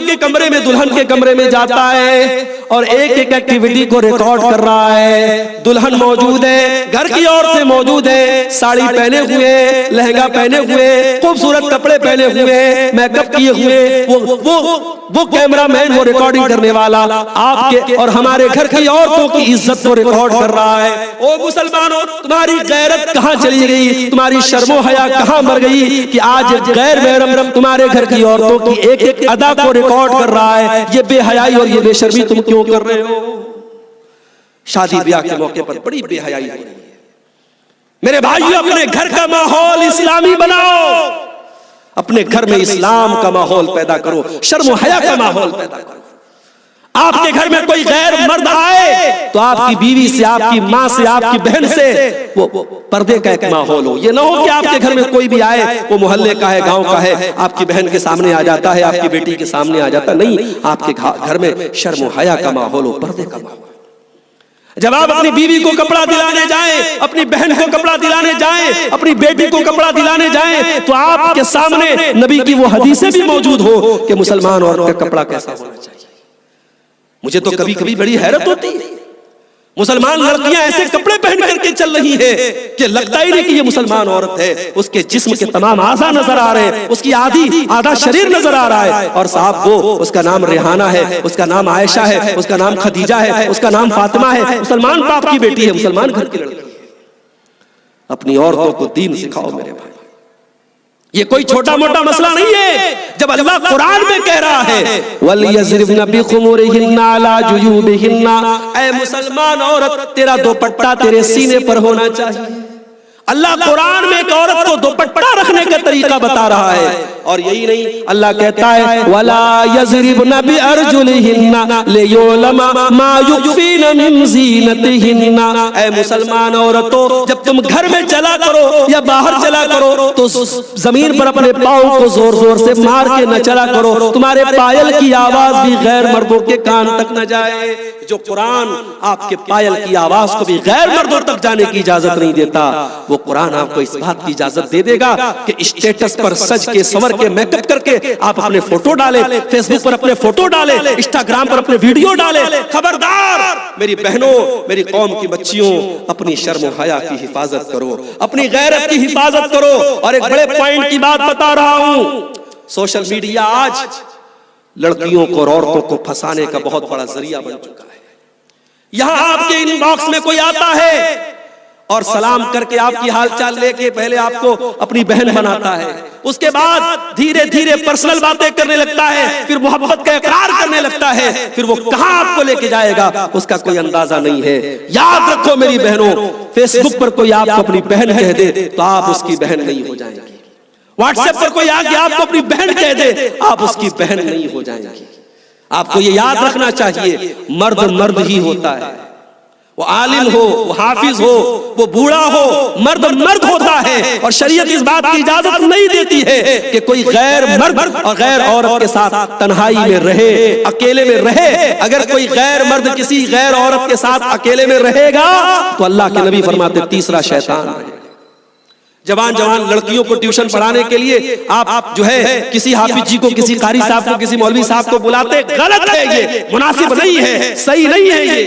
के कमरे में, दुल्हन के कमरे में जाता है और एक एक एक्टिविटी को रिकॉर्ड कर रहा है। दुल्हन मौजूद है, घर की औरतें मौजूद है, साड़ी पहने हुए, लहंगा पहने हुए, खूबसूरत कपड़े पहने हुए, मेकअप किए हुए, वो कैमरामैन, वो रिकॉर्डिंग करने वाला आपके और हमारे घर की औरतों की इज्जत को रिकॉर्ड कर रहा है। ओ मुसलमानों, तुम्हारी गैरत कहां चली गई? तुम्हारी शर्मो हया कहां मर गई कि आज गैर महरम तुम्हारे घर की औरतों की एक एक अदा को रिकॉर्ड कर रहा है? ये बेहयाई और ये बेशर्मी तुम क्यों कर रहे हो? शादी ब्याह के मौके पर बड़ी बेहयाई हो रही है। मेरे भाइयों, अपने घर का माहौल इस्लामी बनाओ, अपने घर में इस्लाम का माहौल पैदा करो, शर्म हया का माहौल पैदा करो। आपके घर में कोई गैर मर्द आए तो आपकी बीवी से, आपकी माँ से, आपकी बहन से वो पर्दे का एक माहौल हो। ये ना हो कि आपके घर में कोई भी आए, वो मोहल्ले का है, गांव का है, आपकी बहन के सामने आ जाता है, आपकी बेटी के सामने आ जाता। नहीं, आपके घर में शर्म हया का माहौल हो, पर्दे का माहौल। जब आप अपनी बीवी को कपड़ा दिलाने जाएं, अपनी बहन को कपड़ा दिलाने जाएं, अपनी बेटी को कपड़ा दिलाने जाएं, तो आपके सामने नबी की वो हदीसें भी मौजूद हो कि मुसलमान औरत का कपड़ा कैसा होना चाहिए। मुझे तो कभी कभी बड़ी हैरत होती है, मुसलमान लड़कियां ऐसे कपड़े पहन करके चल रही है कि लगता ही नहीं कि ये मुसलमान औरत है। उसके जिस्म के तमाम आज़ा नजर आ रहे हैं, उसकी आधा शरीर नजर आ रहा है। और साहब वो, उसका नाम रेहाना है, उसका नाम आयशा है, उसका नाम खदीजा है, उसका नाम फातिमा है, मुसलमान बाप की बेटी है, मुसलमान घर की लड़की है। अपनी औरतों को दीन सिखाओ मेरे भाई। ये कोई छोटा मोटा मसला नहीं है। जब अल्लाह कुरान में कह रहा है वलियज़रिबना बिखुमुरिहिन्ना अला जुयूबिहिन्ना, ऐ मुसलमान औरत, तेरा दुपट्टा तेरे सीने पर होना चाहिए। अल्लाह कुरान में एक औरत को दुपट्टा रखने का तरीका बता रहा है। और यही नहीं, अल्लाह कहता है वला यज़रिबना बिअरजुलिहिन्ना लियुलमा मा युखफीना मिन ज़ीनतिहिन्ना, ऐ मुसलमान औरतों, जब तुम घर में चला करो या बाहर चला करो तो जमीन पर अपने पाँव को जोर जोर से मार के न चला करो। तुम्हारे पायल की आवाज भी गैर मर्दों के कान तक न जाए। जो कुरान आपके पायल की आवाज को भी गैर मर्दों तक जाने की इजाजत नहीं देता, वो कुरान आपको इस बात की इजाजत दे देगा कि स्टेटस पर सज के, संवर के, मेकअप करके आप अपने फोटो डाले, फेसबुक पर अपने फोटो डाले, इंस्टाग्राम पर अपने वीडियो डाले। खबरदार मेरी बहनों, मेरी कौम की बच्चियों, अपनी शर्म हया की हिफाजत करो, अपनी गैरत की हिफाजत करो। और एक बड़े पॉइंट की बात बता रहा हूं, सोशल मीडिया आज लड़कियों को और औरतों को फंसाने का बहुत बड़ा जरिया बन चुका है। यहां आपके इनबॉक्स में कोई आता है और सलाम करके आपकी हालचाल लेके पहले आपको अपनी बहन बनाता है, उसके बाद धीरे धीरे पर्सनल बातें करने लगता है, फिर मोहब्बत का इकरार करने लगता है, फिर वो कहां आपको लेके जाएगा उसका कोई अंदाजा नहीं है। याद रखो मेरी बहनों, फेसबुक पर कोई आपको अपनी बहन कह दे तो आप उसकी बहन नहीं हो जाएंगी। व्हाट्सएप पर कोई आके आपको अपनी बहन कह दे, आप उसकी बहन नहीं हो जाएंगी। आपको ये याद रखना चाहिए, मर्द मर्द ही होता है। वो आलिम हो, वो हाफिज हो, वो बूढ़ा हो, मर्द मर्द होता है। और शरीयत इस बात की इजाजत नहीं देती है कि कोई गैर मर्द और गैर औरत के साथ तन्हाई में रहे, अकेले में रहे। अगर कोई गैर मर्द किसी गैर औरत के साथ अकेले में रहेगा तो अल्लाह के नबी फरमाते तीसरा शैतान रहेगा। जवान जवान लड़कियों को ट्यूशन पढ़ाने के लिए आप जो है किसी हाफिज जी को, किसी कारी साहब को, किसी मौलवी साहब को बुलाते, गलत है, ये मुनासिब नहीं है, सही नहीं है। ये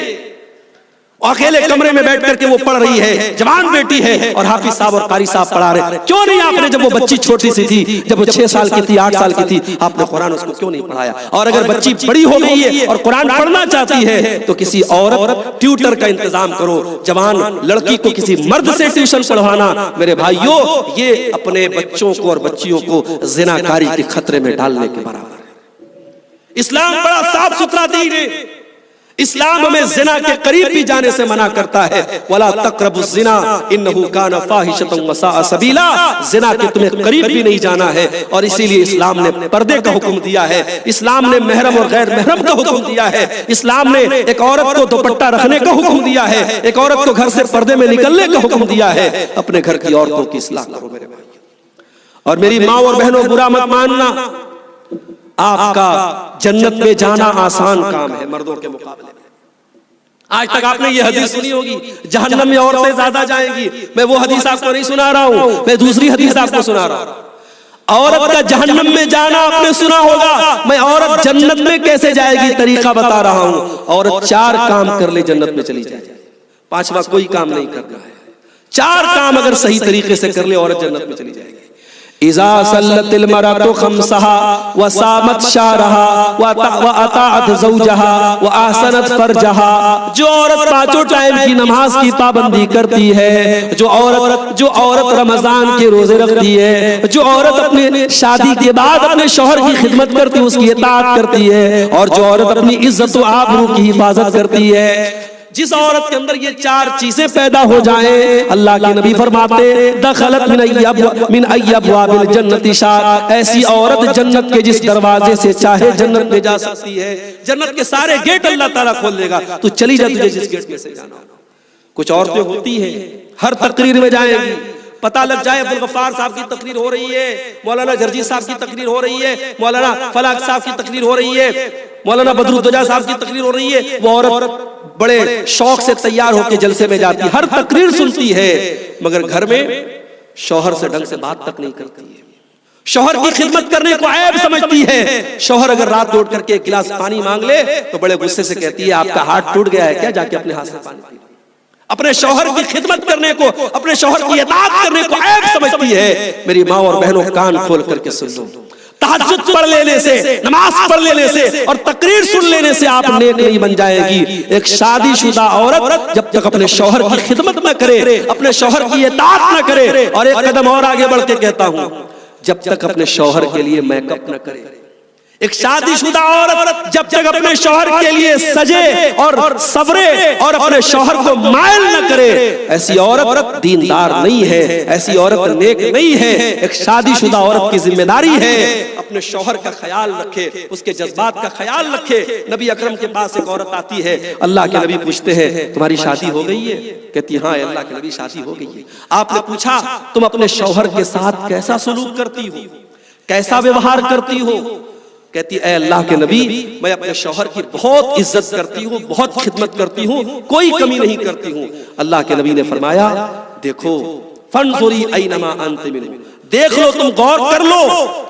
अकेले कमरे में बैठ करके वो पढ़ रही है, जवान बेटी है, और हाफिज साहब और कारी साहब पढ़ा रहे। क्यों नहीं आपने, जब वो बच्ची छोटी सी थी, जब वो 6 साल की थी, 8 साल की थी, आपने कुरान उसको क्यों नहीं पढ़ाया? और अगर बच्ची बड़ी हो गई है और कुरान पढ़ना चाहती है तो किसी औरत ट्यूटर का इंतजाम करो। जवान लड़की को किसी मर्द से ट्यूशन पढ़वाना मेरे भाइयों, ये अपने बच्चों को और बच्चियों को ज़िनाकारी के खतरे में डालने के बराबर है। इस्लाम बड़ा साफ सुथरा दीन है। इस्लाम हमें जिना के करीब भी जाने से मना करता है। वला तक़रबुज़ ज़िना इन्नहु काना फ़ाहिशतन व साअ सबीला। जिना के तुम्हें करीब भी नहीं जाना है, और इसीलिए इस्लाम ने पर्दे का हुक्म दिया है। इस्लाम ने महरम और गैर महरम का हुक्म दिया है। इस्लाम ने एक औरत को दुपट्टा रखने का हुक्म दिया है, एक औरत को घर से पर्दे में निकलने का हुक्म दिया है। अपने घर की औरतों की इस्लाह करो मेरे भाई। और मेरी माँ और बहनों, बुरा मत मानना, आपका जन्नत में जाना आसान काम है मर्दों के मुकाबले में। आज तक आपने ये हदीस सुनी होगी, जहन्नम में औरतें ज्यादा जाएंगी। मैं वो हदीस आपको नहीं सुना रहा हूं, मैं दूसरी हदीस आपको सुना रहा हूं। औरत का जहन्नम में जाना आपने सुना होगा, मैं औरत जन्नत में कैसे जाएगी तरीका बता रहा हूं। औरत 4 काम कर ले जन्नत में चली जाएगी, 5वां कोई काम नहीं करना है। 4 काम अगर सही तरीके से कर ले औरत जन्नत में चली जाएगी। इज़ा सल्लतिल मरअतु खम्सहा व सामत शारहा व अताअत ज़ौजहा व अहसनत फरजहा। जो औरत 5 टाइम की नमाज की पाबंदी करती है, जो औरत रमजान के रोजे रखती है, जो औरत अपने शादी के बाद अपने शौहर की खिदमत करती है, उसकी इताअत करती है, और जो औरत अपनी इज्जत व आबरू की हिफाजत करती है, जिस औरत के अंदर ये 4 चीजें पैदा हो जाएं, अल्लाह के नबी फरमाते दखलत मिन अय्यबवाबिल जन्नति शार। ऐसी औरत जन्नत के जिस दरवाजे से चाहे जन्नत में जा सकती है। जन्नत के सारे गेट अल्लाह ताला खोल देगा, तू चली जा, तुझे जिस गेट में से जाना। कुछ औरतें होती हैं हर तकरीर में जाएंगी, पता लग जाए अब्दुल गफ्फार साहब की तकरीर हो रही है, मौलाना जर्जी साहब की तकरीर हो रही है, मौलाना फलाक साहब की तकरीर हो रही है, मौलाना बदरुद्दोजा साहब की तकरीर हो रही है, वो औरत बड़े शौक से तैयार होकर जलसे में जाती है, हर तकरीर सुनती है, मगर घर में शौहर से ढंग से बात तक नहीं करती है। शौहर की खिदमत करने को ऐब समझती है। शौहर अगर रात उठ करके 1 गिलास पानी मांग ले तो बड़े गुस्से से कहती है, आपका हाथ टूट गया है क्या, जाके अपने हाथ से पानी पी लो। अपने शौहर की खिदमत करने को, अपने शौहर की इताअत करने को ऐब समझती है। मेरी माँ और बहनों, कान खोल करके सुन लो, तहज्जुद पढ़ लेने से, नमाज पढ़ लेने से और तकरीर सुन लेने से आप नेक नहीं बन जाएगी। एक शादीशुदा औरत जब तक अपने शौहर की खिदमत न करे, अपने शौहर की इताअत न करे, और एक कदम और आगे बढ़ के कहता हूं, जब तक अपने शौहर के लिए मेकअप न करे, एक शादीशुदा औरत जब तक अपने शौहर के लिए सजे और सवरे और अपने शौहर को मायल न करे, ऐसी औरत दीनदार नहीं है, ऐसी औरत नेक नहीं है। एक शादीशुदा औरत की जिम्मेदारी है अपने शौहर का ख्याल रखे, उसके जज्बात का ख्याल रखे। नबी अकरम के पास एक औरत आती है, अल्लाह के नबी पूछते हैं, तुम्हारी शादी हो गई है? कहती है, हाँ अल्लाह के नबी शादी हो गई है। आपने पूछा, तुम अपने शौहर के साथ कैसा सलूक करती हो, कैसा व्यवहार करती हो? कहती है, अल्लाह के नबी, मैं अपने शौहर की बहुत इज्जत करती हूँ, बहुत खिदमत करती हूँ, कोई कमी नहीं करती हूँ। अल्लाह के नबी ने फरमाया, देखो, फंजुरी ऐनमा अंत मिन, देख लो, तुम गौर कर लो,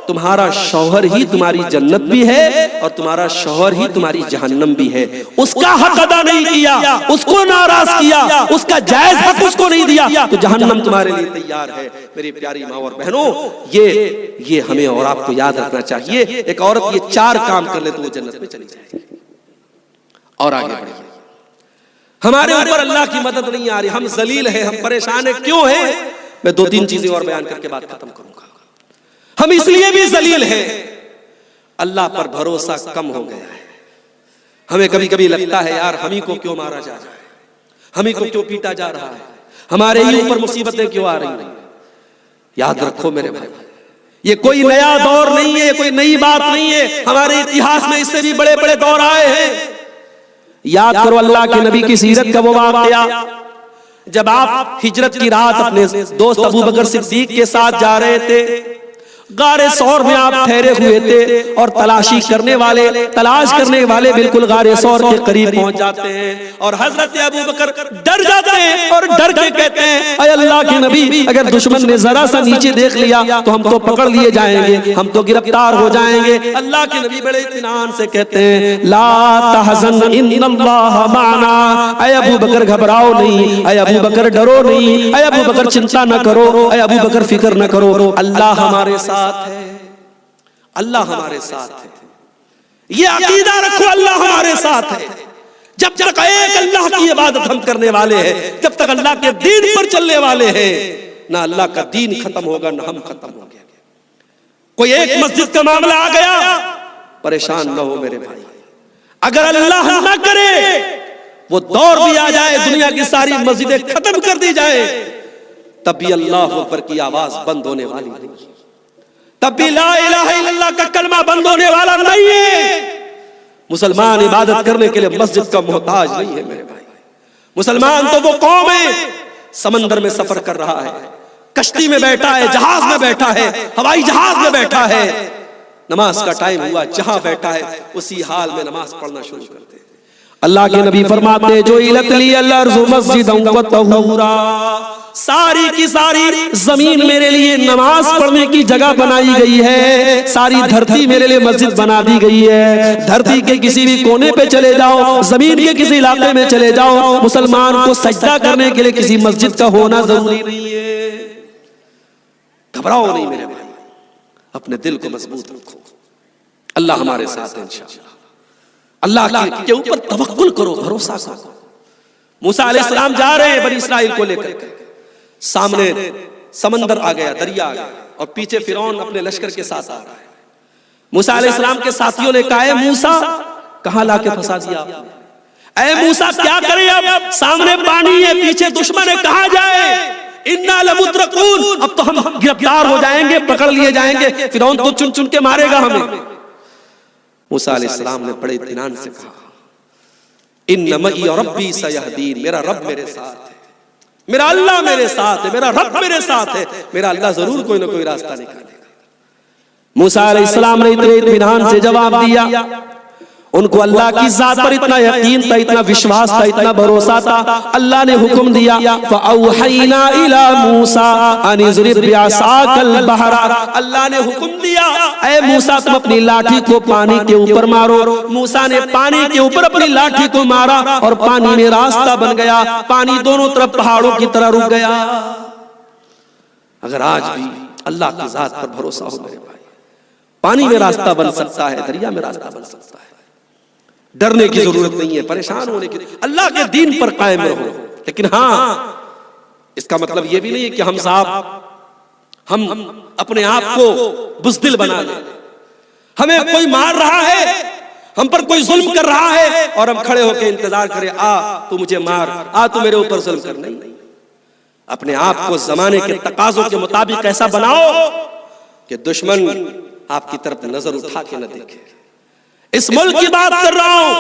तुम्हारा शौहर ही तुम्हारी जन्नत भी है और तुम्हारा शौहर ही तुम्हारी जहन्नम भी है। उसका हक अदा नहीं किया, उसको नाराज किया, उसका जायज हक उसको नहीं दिया, तो जहन्नम तुम्हारे लिए तैयार है। मेरी प्यारी माँ और बहनों, ये हमें और आपको याद रखना चाहिए। एक औरत ये 4 काम कर ले तो वो जन्नत में चली जाएगी। और आगे बढ़िए, हमारे ऊपर अल्लाह की मदद नहीं आ रही, हम जलील हैं, हम परेशान हैं। क्यों हैं? मैं 2-3 चीजें और बयान करके बात खत्म करूंगा। हम इसलिए भी जलील हैं, अल्लाह पर भरोसा कम हो गया है। हमें कभी कभी लगता है, यार हम ही को क्यों मारा जा रहा है, हम ही को क्यों पीटा जा रहा है, हमारे ही ऊपर मुसीबतें क्यों आ रही हैं। याद रखो मेरे भाई, ये कोई नया दौर नहीं है, कोई नई बात नहीं है। हमारे इतिहास में इससे भी बड़े बड़े दौर आए हैं। याद करो अल्लाह के नबी की सीरत का वो वाक़या, जब आप हिजरत की रात अपने दोस्त अबू बकर सिद्दीक के साथ जा रहे थे गारे सौर में आप ठहरे हुए थे और तलाश करने वाले बिल्कुल गारे सौर के करीब पहुंच जाते हैं और हजरत अबू बकर डर जाते हैं और डर के कहते हैं, अय अल्लाह के नबी, अगर दुश्मन ने जरा सा नीचे देख लिया तो हम तो पकड़ लिए जाएंगे, हम तो गिरफ्तार हो जाएंगे। अल्लाह के नबी बड़े इत्मीनान से कहते हैं, ला तहज़न इन्नल्लाह माना, अय अबू बकर घबराओ नहीं, अय अबू बकर डरो नहीं, अय अबू बकर चिंता न करो, अय अबू बकर फिक्र न करो, अल्लाह हमारे साथ है, अल्लाह हमारे साथ है। ये अकीदा रखो, अल्लाह हमारे साथ है। जब तक एक अल्लाह की इबादत हम करने वाले हैं, जब तक अल्लाह के दीन पर चलने वाले हैं, ना अल्लाह का दीन खत्म होगा ना हम खत्म होंगे। कोई एक मस्जिद का मामला आ गया, परेशान न हो मेरे भाई। अगर अल्लाह ना करे, वो दौर भी आ जाए, दुनिया की सारी मस्जिदें खत्म कर दी जाए, तब भी अल्लाह अकबर की आवाज बंद होने वाली नहीं, तब भी ला इलाहा इल्लल्लाह का कलमा बंद होने वाला नहीं है। मुसलमान इबादत करने के लिए मस्जिद का मोहताज नहीं है मेरे भाई। मुसलमान तो वो कौम है, समंदर में सफर कर रहा है, कश्ती में बैठा है, जहाज में बैठा है, हवाई जहाज में बैठा है, नमाज का टाइम हुआ, जहां बैठा है उसी हाल में नमाज पढ़ना शुरू करते हैं। अल्लाह के नबी फरमाते हैं, जो इलतली अर्ज़ु मस्जिदन व तहूरा, सारी की सारी जमीन मेरे लिए नमाज पढ़ने की जगह बनाई गई है, सारी धरती मेरे लिए मस्जिद बना दी गई है। धरती के किसी भी कोने पे चले जाओ, जमीन के किसी इलाके में चले जाओ, मुसलमान को सजदा करने के लिए किसी मस्जिद का होना जरूरी नहीं है। घबराओ नहीं मेरे भाई, अपने दिल को मजबूत रखो, अल्लाह हमारे साथ है इंशाअल्लाह। अल्लाह के ऊपर तवक्कुल करो, भरोसा करो। मूसा अलैहिस्सलाम जा रहे हैं बनी इस्राइल को लेकर, सामने समंदर आ गया, दरिया आ गया और पीछे फिरौन अपने लश्कर के साथ आ रहा है। मूसा अलैहिस्सलाम के साथियों ने कहा, मूसा कहां लाके फंसा दिया आपने? ऐ मूसा क्या करें, अब सामने पानी है, पीछे दुश्मन है, कहां जाए? इन्ना लमुद्रकून, अब तो हम गिरफ्तार हो जाएंगे, पकड़ लिए जाएंगे, फिरौन तो चुन चुन के मारेगा हमें। मूसा अलैहिस्सलाम ने बड़े इत्मीनान से कहा, इन्न मई रब्बी सयहदीन, मेरा रब मेरे साथ है, मेरा अल्लाह मेरे साथ है, मेरा रब मेरे साथ है, मेरा अल्लाह जरूर कोई ना कोई रास्ता निकालेगा। मूसा अलैहिस्सलाम ने इतने इत्मीनान से जवाब दिया, उनको अल्लाह की जात पर इतना यकीन था, इतना विश्वास था, इतना भरोसा था। अल्लाह ने हुक्म दिया, फ़अौहैना इला मूसा अन इज़रिब बिअसाकल बहरा, अल्लाह ने हुक्म दिया, ऐ मूसा तुम अपनी लाठी को पानी के ऊपर मारो। मूसा ने पानी के ऊपर अपनी लाठी को मारा और पानी में रास्ता बन गया, पानी दोनों तरफ पहाड़ों की तरह रुक गया। अगर आज भी अल्लाह की जात पर भरोसा हो मेरे भाई, पानी में रास्ता बन सकता है, दरिया में रास्ता बन सकता है। डरने की जरूरत नहीं है, परेशान होने की, अल्लाह के दीन पर कायम रहो। लेकिन हाँ, इसका मतलब यह भी नहीं है कि हम अपने आप को बुज़दिल बना लें। हमें कोई मार रहा है, हम पर कोई जुल्म कर रहा है और हम खड़े होकर इंतजार करें, आ तू मुझे मार, आ तू मेरे ऊपर जुल्म कर। नहीं, अपने आप को जमाने के तकाजों के मुताबिक ऐसा बनाओ कि दुश्मन आपकी तरफ नजर उठा के न देखे। इस मुल्क की बात कर रहा हूं,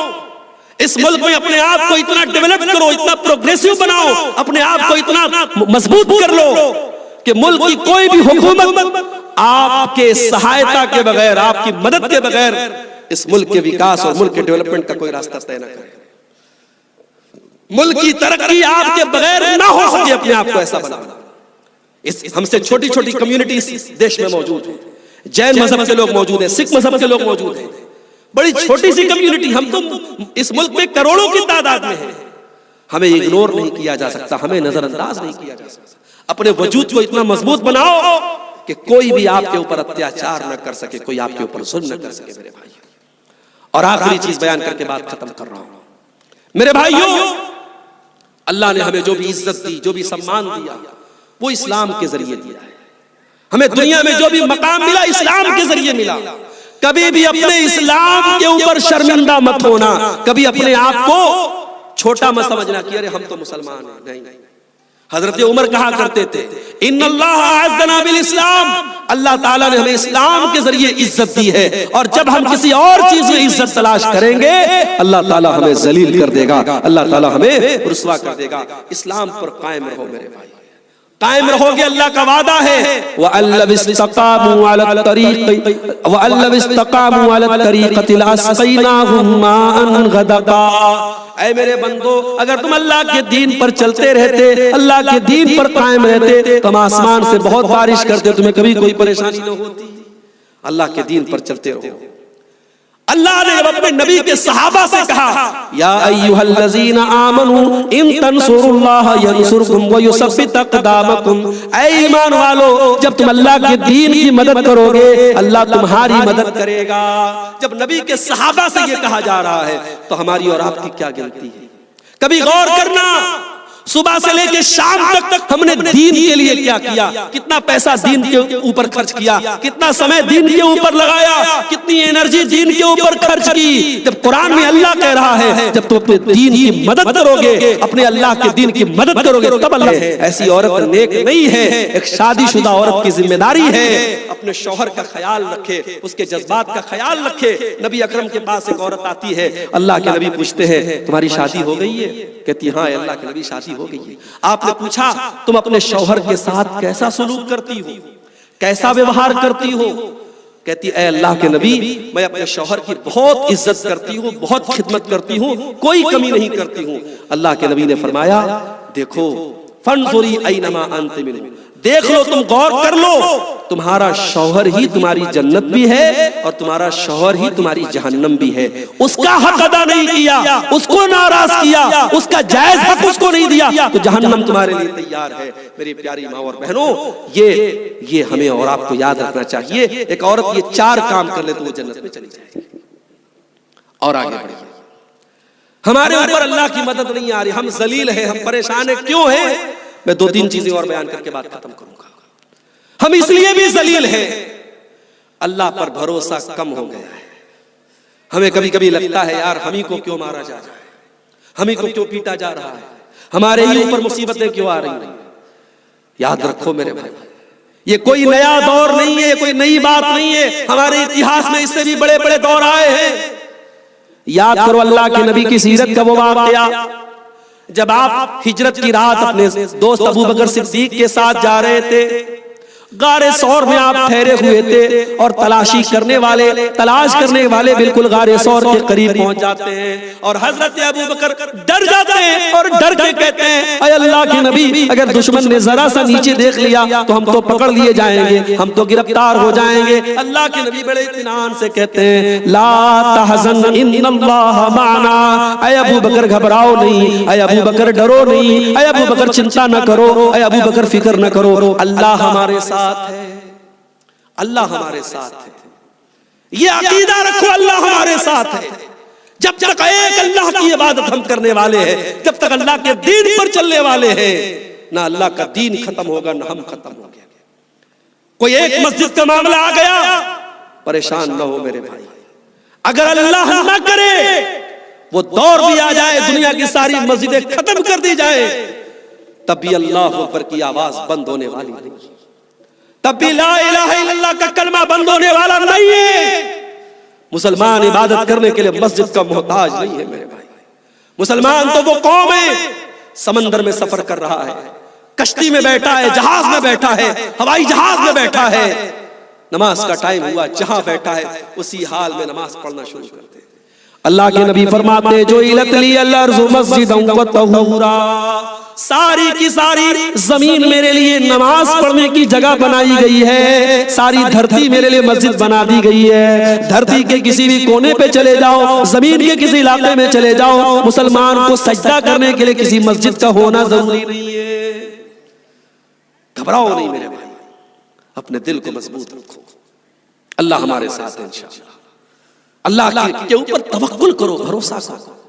इस मुल्क में अपने आप को इतना डेवलप करो, इतना प्रोग्रेसिव बनाओ, अपने आप को इतना मजबूत कर लो कि मुल्क की कोई भी हुकूमत आपके सहायता के बगैर, आपकी मदद के बगैर इस मुल्क के विकास और मुल्क के डेवलपमेंट का कोई रास्ता तय न करे। मुल्क की तरक्की आपके बगैर ना हो सके, अपने आप को ऐसा बनाना। इस हमसे छोटी छोटी कम्युनिटी देश में मौजूद है, जैन मजहब के लोग मौजूद हैं, सिख मजहब के लोग मौजूद हैं, बड़ी छोटी सी कम्युनिटी, हम तो इस मुल्क में करोड़ों की तादाद में है। हमें इग्नोर नहीं किया जा सकता, हमें नजरअंदाज नहीं किया जा सकता। अपने वजूद को इतना मजबूत बनाओ कि कोई भी आपके ऊपर अत्याचार न कर सके, कोई आपके ऊपर जुल्म न कर सके मेरे भाई। और आखिरी चीज बयान करके बात खत्म कर रहा हूं मेरे भाइयों, अल्लाह ने हमें जो भी इज्जत दी, जो भी सम्मान दिया, वो इस्लाम के जरिए दिया है। हमें दुनिया में जो भी मकाम मिला, इस्लाम के जरिए मिला। कभी भी अपने इस्लाम के ऊपर शर्मिंदा मत होना, कभी अपने आप को छोटा मत समझना कि अरे हम तो मुसलमान हैं। नहीं, हजरत उमर कहा करते थे, इन्नल्लाह अअज़्ज़ना बिल इस्लाम, अल्लाह ताला ने हमें इस्लाम के जरिए इज्जत दी है, और जब हम किसी और चीज में इज्जत तलाश करेंगे अल्लाह ताला हमें जलील कर देगा, अल्लाह ताला हमें रुसवा कर देगा। इस्लाम पर कायम रहो मेरे भाई, कायम रहोगे, अल्लाह का वादा है। वअल्लव इस्तकामू अला तरीक़तिल अस्क़ैनाहुम माअन गदक़ा। ऐ मेरे बंदो, अगर तुम अल्लाह के दीन पर चलते रहते, अल्लाह के दीन पर कायम रहते, तुम आसमान से बहुत बारिश करते, तुम्हें कभी कोई परेशानी न होती। अल्लाह के दीन पर चलते रहो। अल्लाह ने अपने नबी के सहाबा से कहा, या अय्युहल्लज़ीना आमनू इन तंसुरुल्लाह यंसुरकुम व युसब्बित अक़दामकुम। ऐ ईमान वालो, जब तुम अल्लाह के दीन की मदद करोगे, अल्लाह तुम्हारी मदद करेगा। जब नबी के सहाबा से ये कहा जा रहा है, तो हमारी और आपकी क्या गिनती है? कभी गौर करना, सुबह से लेकर शाम तक हमने दीन के लिए क्या किया, कितना पैसा दीन के ऊपर खर्च किया, कितना समय दीन के ऊपर लगाया, कितनी एनर्जी दीन के ऊपर खर्च की। जब कुरान में अल्लाह कह रहा है, जब तुम अपने दीन की मदद करोगे, अपने अल्लाह के दीन की मदद करोगे, तब अल्लाह। ऐसी औरत नेक नहीं है। एक शादीशुदा औरत की जिम्मेदारी है अपने शौहर का ख्याल रखे, उसके जज्बात का ख्याल रखे। नबी अकरम के पास एक औरत आती है, अल्लाह के नबी पूछते हैं, तुम्हारी शादी हो गई है? कहती हाँ अल्लाह के नबी शादी हो गई है। आपने पूछा, तुम अपने शौहर के साथ कैसा सलूक करती हो, कैसा व्यवहार करती हो? कहती ऐ अल्लाह के नबी, मैं अपने शौहर की बहुत इज्जत करती हूँ, बहुत खिदमत करती हूँ, कोई कमी नहीं करती हूँ। अल्लाह के नबी ने फरमाया, देखो फंजुरी ऐनमा अंत मिन, देख लो, तुम गौर कर लो, तुम्हारा शौहर ही तुम्हारी जन्नत भी है और तुम्हारा शौहर ही तुम्हारी जहन्नम भी है। उसका हक अदा नहीं किया, उसको नाराज किया, उसका जायज हक उसको नहीं दिया, तो जहन्नम तुम्हारे लिए तैयार है। मेरी प्यारी माँ और बहनों, ये हमें और आपको याद रखना चाहिए। एक औरत ये 4 काम कर ले तो वो जन्नत में चली जाएगी। और आगे बढ़िए, हमारे ऊपर अल्लाह की मदद नहीं आ रही, हम जलील हैं, हम परेशान हैं। क्यों है? मैं 2-3 चीजें और बयान करके बात खत्म करूंगा। हम इसलिए भी जलील हैं, अल्लाह पर भरोसा कम हो गया है। हमें कभी कभी लगता है, यार हम ही को क्यों मारा जा रहा है, हम ही को क्यों पीटा जा रहा है, हमारे ही ऊपर मुसीबतें क्यों आ रही हैं। याद रखो मेरे भाई, ये कोई नया दौर नहीं है, कोई नई बात नहीं है। हमारे इतिहास में इससे भी बड़े बड़े दौर आए हैं। याद करो अल्लाह के नबी की सीरत का वो वाक़या, जब आप हिजरत की रात अपने दोस्त अबू बकर सिद्दीक के साथ जा रहे थे, गारे सौर में आप ठहरे हुए थे और तलाश करने वाले बिल्कुल गारे सौर के करीब पहुंच जाते हैं और हजरत अबू बकर डर जाते हैं और डर के कहते हैं, अय अल्लाह के नबी, अगर दुश्मन ने जरा सा नीचे देख लिया तो हम तो पकड़ लिए जाएंगे, हम तो गिरफ्तार हो जाएंगे। अल्लाह के नबी बड़े इत्मीनान से कहते हैं, ला तहज़न इन्नल्लाह माना। अय अबू बकर घबराओ नहीं, अय अबू बकर डरो नहीं, अय अबू बकर चिंता न करो, अय अबू बकर फिक्र न करो, अल्लाह हमारे साथ है, अल्लाह हमारे साथ है। ये अकीदा रखो, अल्लाह हमारे साथ है। जब तक एक अल्लाह की इबादत हम करने वाले हैं, जब तक अल्लाह के दीन पर चलने वाले हैं, ना अल्लाह का दीन खत्म होगा ना हम खत्म होंगे। कोई एक मस्जिद का मामला आ गया, परेशान न हो मेरे भाई। अगर अल्लाह न करे वो दौर भी आ जाए, दुनिया की सारी मस्जिदें खत्म कर दी जाए, तब भी अल्लाह अकबर की आवाज बंद होने वाली नहीं, तब भी ला इलाहा इल्लल्लाह का कलमा बंद होने वाला नहीं है। मुसलमान इबादत करने के लिए मस्जिद का मोहताज नहीं है मेरे भाई। मुसलमान तो वो कौम है, समंदर में सफर कर रहा है, कश्ती में बैठा है, जहाज में बैठा है, हवाई जहाज में बैठा है, नमाज का टाइम हुआ, जहां बैठा है उसी हाल में नमाज पढ़ना शुरू करते हैं। अल्लाह के नबी फरमाते, जो इलतली अर्ज़ु मस्जिदन व तहूरा, सारी की सारी जमीन मेरे लिए नमाज पढ़ने की जगह बनाई गई है, सारी धरती मेरे लिए मस्जिद बना दी गई है। धरती के किसी भी कोने पे चले जाओ, जमीन के किसी इलाके में चले जाओ, मुसलमान को सजदा करने के लिए किसी मस्जिद का होना जरूरी नहीं है। घबराओ नहीं मेरे भाई, अपने दिल को मजबूत रखो, अल्लाह हमारे साथ है इंशाअल्लाह। अल्लाह के ऊपर तवक्कुल करो, भरोसा करो।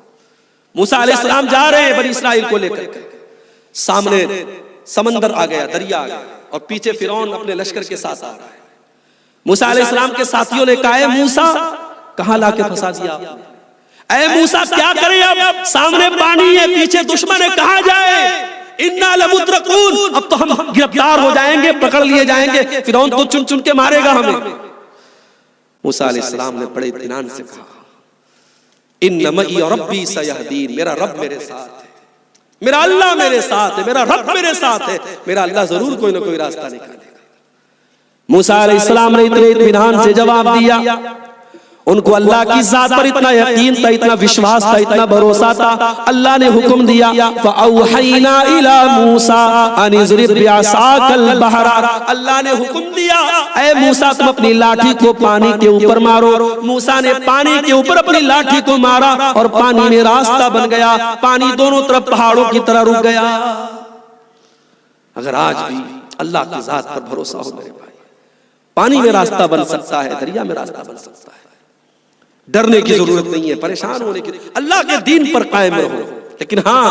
मूसा अलैहिस्सलाम जा रहे हैं बनी इस्राइल को लेकर, सामने समंदर आ गया, दरिया आ गया और पीछे फिरौन अपने लश्कर के साथ आ रहा है। मूसा अलैहिस्सलाम के साथियों ने कहा, मूसा कहां लाके फंसा दिया आपने? ऐ मूसा क्या करें, अब सामने पानी है, पीछे दुश्मन है, कहां जाए? इन्ना लमुद्रकून, अब तो हम गिरफ्तार हो जाएंगे, पकड़ लिए जाएंगे, फिरौन तो चुन चुन के मारेगा हमें। मूसा अलैहिस्सलाम ने बड़े इत्मीनान से कहा, इन्ना मई रब्बी सयहदीन, मेरा रब मेरे साथ है, मेरा अल्लाह मेरे साथ है, मेरा रब मेरे साथ है, मेरा अल्लाह जरूर कोई ना कोई रास्ता निकालेगा। मूसा अलैहिस्सलाम ने इतने इत्मीनान से जवाब दिया, उनको अल्लाह की जात पर इतना यकीन था, इतना विश्वास था, इतना भरोसा था। अल्लाह ने हुक्म दिया फ़अौहैना इला मूसा अन इज़रिब बिअसाकल बहरा, अल्लाह ने हुक्म दिया ऐ मूसा तुम अपनी लाठी को पानी के ऊपर मारो। मूसा ने पानी के ऊपर अपनी लाठी को मारा और पानी में रास्ता बन गया, पानी दोनों तरफ पहाड़ों की तरह रुक गया। अगर आज भी अल्लाह की जात पर भरोसा हो मेरे भाई, पानी में रास्ता बन सकता है, दरिया में रास्ता बन सकता है। डरने की जरूरत नहीं है, परेशान होने की, अल्लाह के दीन पर कायम रहो। लेकिन हाँ,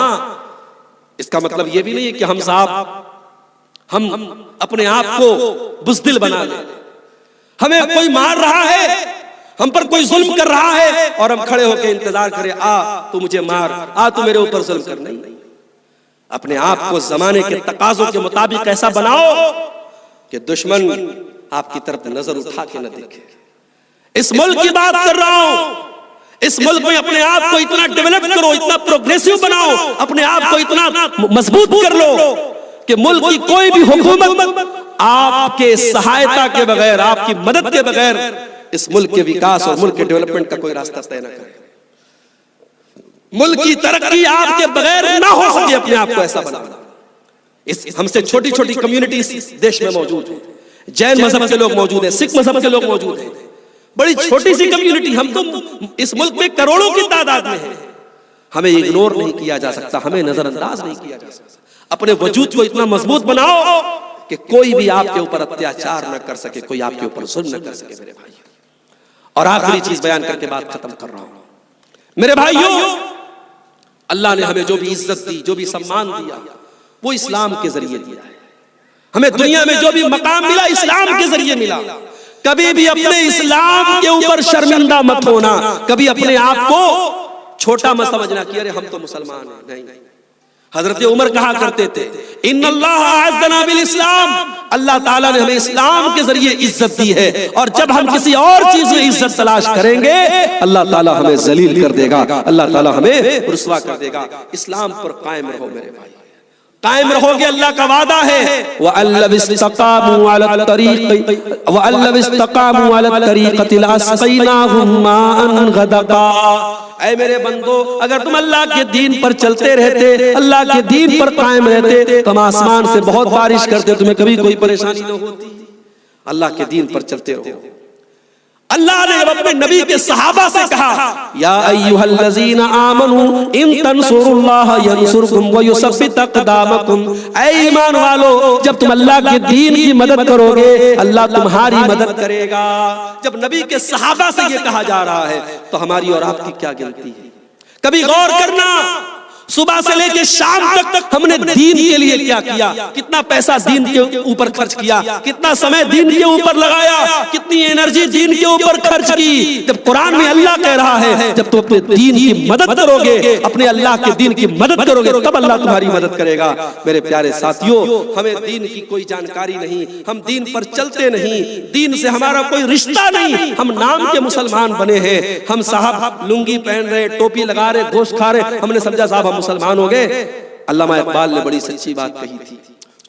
इसका मतलब यह भी नहीं है कि हम अपने आप को बुज़दिल बना लें। हमें कोई मार रहा है, हम पर कोई जुल्म कर रहा है और हम खड़े होकर इंतजार करें, आ तू मुझे मार, आ तू मेरे ऊपर जुल्म कर। नहीं, अपने आप को जमाने के तकाजों के मुताबिक ऐसा बनाओ कि दुश्मन आपकी तरफ नजर उठा के न देखे। इस मुल्क की बात कर रहा हूं, इस मुल्क में अपने आप को इतना डेवलप करो, इतना प्रोग्रेसिव बनाओ, अपने आप को इतना मजबूत कर लो कि मुल्क की कोई भी हुकूमत आपके सहायता के बगैर, आपकी मदद के बगैर इस मुल्क के विकास और मुल्क के डेवलपमेंट का कोई रास्ता तय न करे। मुल्क की तरक्की आपके बगैर ना हो सके। अपने आप को ऐसा बनाना। इस हमसे छोटी छोटी कम्युनिटी देश में मौजूद है, जैन मजहब के लोग मौजूद हैं, सिख मजहब के लोग मौजूद हैं, बड़ी छोटी सी कम्युनिटी। हम तो इस मुल्क में करोड़ों की तादाद में है। हमें इग्नोर नहीं किया जा सकता, हमें नजरअंदाज नहीं किया जा सकता। अपने वजूद को इतना मजबूत बनाओ कि कोई भी आपके ऊपर अत्याचार न कर सके, कोई आपके ऊपर जुल्म न कर सके मेरे भाई। और आखिरी चीज बयान करके बात खत्म कर रहा हूं मेरे भाइयों, अल्लाह ने हमें जो भी इज्जत दी, जो भी सम्मान दिया, वो इस्लाम के जरिए दिया है। हमें दुनिया में जो भी मकाम मिला, इस्लाम के जरिए मिला। कभी भी अपने इस्लाम के ऊपर शर्मिंदा मत होना, कभी अपने आप को छोटा मत समझना कि अरे हम तो मुसलमान हैं। नहीं, हजरत उमर कहा करते थे इन्नल्लाह अअज़्ज़ना बिल इस्लाम, अल्लाह ताला ने हमें इस्लाम के जरिए इज्जत दी है, और जब हम किसी और चीज में इज्जत तलाश करेंगे अल्लाह ताला हमें जलील कर देगा, अल्लाह ताला हमें रुसवा कर देगा। इस्लाम पर कायम रहो मेरे भाई, कायम रहोगे, अल्लाह का वादा है वअल्लव इस्तक़ामू अला तरीक़ति लअस्क़ैनाहुम माअन गदक़ा। ऐ मेरे बंदो, अगर तुम अल्लाह के दीन पर चलते रहते, अल्लाह के दीन पर कायम रहते, तुम आसमान से बहुत बारिश करते, तुम्हें कभी कोई परेशानी न होती। अल्लाह के दीन पर चलते रहो। अल्लाह ने अपने नबी के सहाबा से कहा या अय्युहल्लज़ीना आमनू इन तंसुरुल्लाह यंसुरकुम व युसब्बित अक़दामकुम। ऐ ईमान वालो, जब तुम अल्लाह के दीन की मदद करोगे अल्लाह तुम्हारी मदद करेगा। जब नबी के सहाबा से ये कहा जा रहा है तो हमारी और आपकी क्या गिनती है? कभी गौर करना, सुबह से लेके शाम तक हमने दीन के लिए क्या किया, कितना पैसा दीन के ऊपर खर्च किया, कितना समय दीन के ऊपर लगाया, कितनी एनर्जी दीन के ऊपर खर्च की। जब कुरान में अल्लाह कह रहा है जब तुम अपने दीन की मदद करोगे, अपने अल्लाह के दीन की मदद करोगे, तब अल्लाह तुम्हारी मदद करेगा। मेरे प्यारे साथियों, हमें दीन की कोई जानकारी नहीं, हम दीन पर चलते नहीं, दीन से हमारा कोई रिश्ता नहीं, हम नाम के मुसलमान बने हैं। हम साहब लुंगी पहन रहे, टोपी लगा रहे, गोश्त खा रहे, हमने समझा साहब मुसलमान हो गए। अल्लामा इकबाल ने बड़ी सच्ची बात कही थी,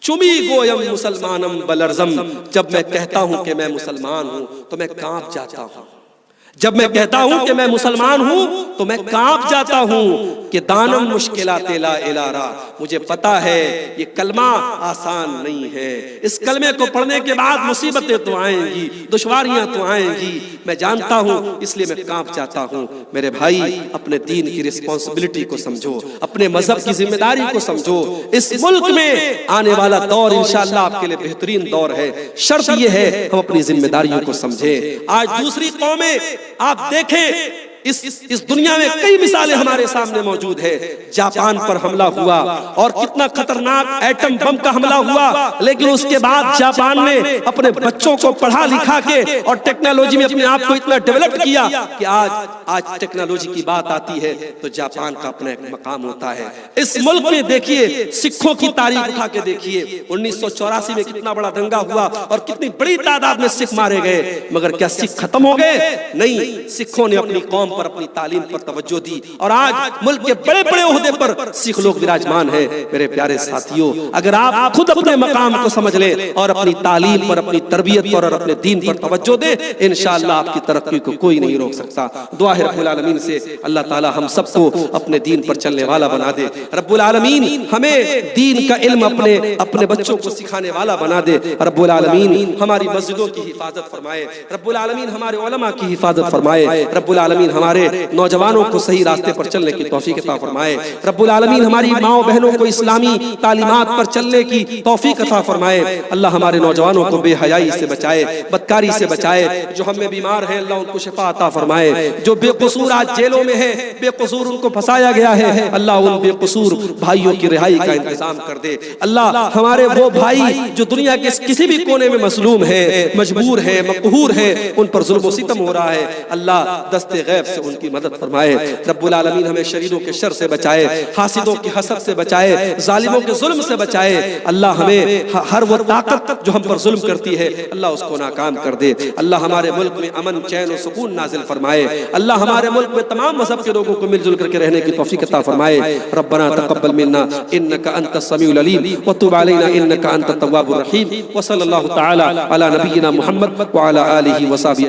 चुमी गोयम मुसलमानम बलरजम। जब मैं कहता हूं कि मैं मुसलमान हूं तो मैं कांप जाता हूं। जब मैं कहता हूं कि मैं मुसलमान हूं तो मैं कांप जाता हूं कि दानम मुश्किलात ला इलारा। मुझे पता है ये कलमा आसान नहीं है, इस कलमे को पढ़ने के बाद मुसीबतें तो आएंगी, दुश्वारियां तो आएंगी, मैं जानता हूं, इसलिए मैं कांप जाता हूं। मेरे भाई, अपने दीन की रिस्पॉन्सिबिलिटी को समझो, अपने मजहब की जिम्मेदारी को समझो। इस मुल्क में आने वाला दौर इंशाअल्लाह आपके लिए बेहतरीन दौर है, शर्त यह है हम अपनी जिम्मेदारियों को समझें। आज दूसरी कौमें आप देखें, इस दुनिया में कई मिसालें हमारे सामने मौजूद है। जापान पर हमला हुआ और कितना खतरनाक एटम बम का हमला हुआ, लेकिन उसके बाद जापान ने अपने बच्चों को पढ़ा लिखा के और टेक्नोलॉजी में अपने आप को इतना डेवलप किया कि आज टेक्नोलॉजी की बात आती है तो जापान का अपना एक मकाम होता है। इस मुल्क में देखिए, सिखों की तारीख उठा के देखिए, 1984 में कितना बड़ा दंगा हुआ और कितनी बड़ी तादाद में सिख मारे गए, मगर क्या सिख खत्म हो गए? नहीं, सिखों ने अपनी कौम पर, अपनी तालीम पर तवज्जो दी और आज मुल्क के बड़े बड़े ओहदे पर सिख लोग विराजमान हैं। मेरे प्यारे साथियों, अगर आप खुद अपने मकाम को समझ लें और अपनी तालीम पर, अपनी तरबियत पर और अपने दीन पर तवज्जो दे, इंशाअल्लाह आपकी तरक्की को कोई नहीं रोक सकता। दुआ है रब्बुल आलमीन से अल्लाह ताला हम सबको अपने दीन पर चलने वाला बना दे। रब्बुल आलमीन हमें दीन का इल्म अपने बच्चों को सिखाने वाला बना दे। रब्बुल आलमीन हमारी मस्जिदों की हिफाजत फरमाए। रब्बुल आलमीन हमारे उलमा की हिफाजत फरमाए। रब्बुल आलमीन हमारे नौजवानों को सही रास्ते पर चलने की तौफीक अता फरमाए। रब्बुल आलमीन हमारी माओ बहनों को इस्लामी तालीमात पर चलने की तौफीक अता फरमाए। अल्लाह हमारे नौजवानों को बेहयाई से बचाए, बदकारी से बचाए। जो हम में बीमार हैं अल्लाह उनको शिफा अता फरमाए। जो बेकसूर आज जेलों में है, बेकसूर उनको फंसाया गया है, अल्लाह उन बेकसूर भाइयों की रिहाई का इंतजाम कर दे। अल्लाह हमारे वो भाई जो दुनिया के किसी भी कोने में मजलूम है, मजबूर है, मकहूर है, उन पर जुल्म सितम हो रहा है, अल्लाह दस्ते गैब से उनकी मदद फरमाए। रब्बुल आलमीन हमें शरीरों के शर से बचाए, हासिदों की हसद से बचाए, जालिमों के जुल्म से बचाए। अल्लाह हमें हर वो ताकत जो हम पर जुल्म करती है अल्लाह उसको नाकाम कर दे। अल्लाह हमारे मुल्क में अमन, चैन और सुकून नाजिल फरमाए। अल्लाह हमारे मुल्क में तमाम मजहब के लोगों को मिलजुल करके रहने की तौफीक अता फरमाए। रब्बना तक़ब्बल मिन्ना इन्नका अंतस समीउल अलीम व तुब अलैना इन्नका अंतत तव्वाबुर रहीम व सल्लल्लाहु तआला अला नबिय्यिना मुहम्मद व अला आलिहि व सहबिहि।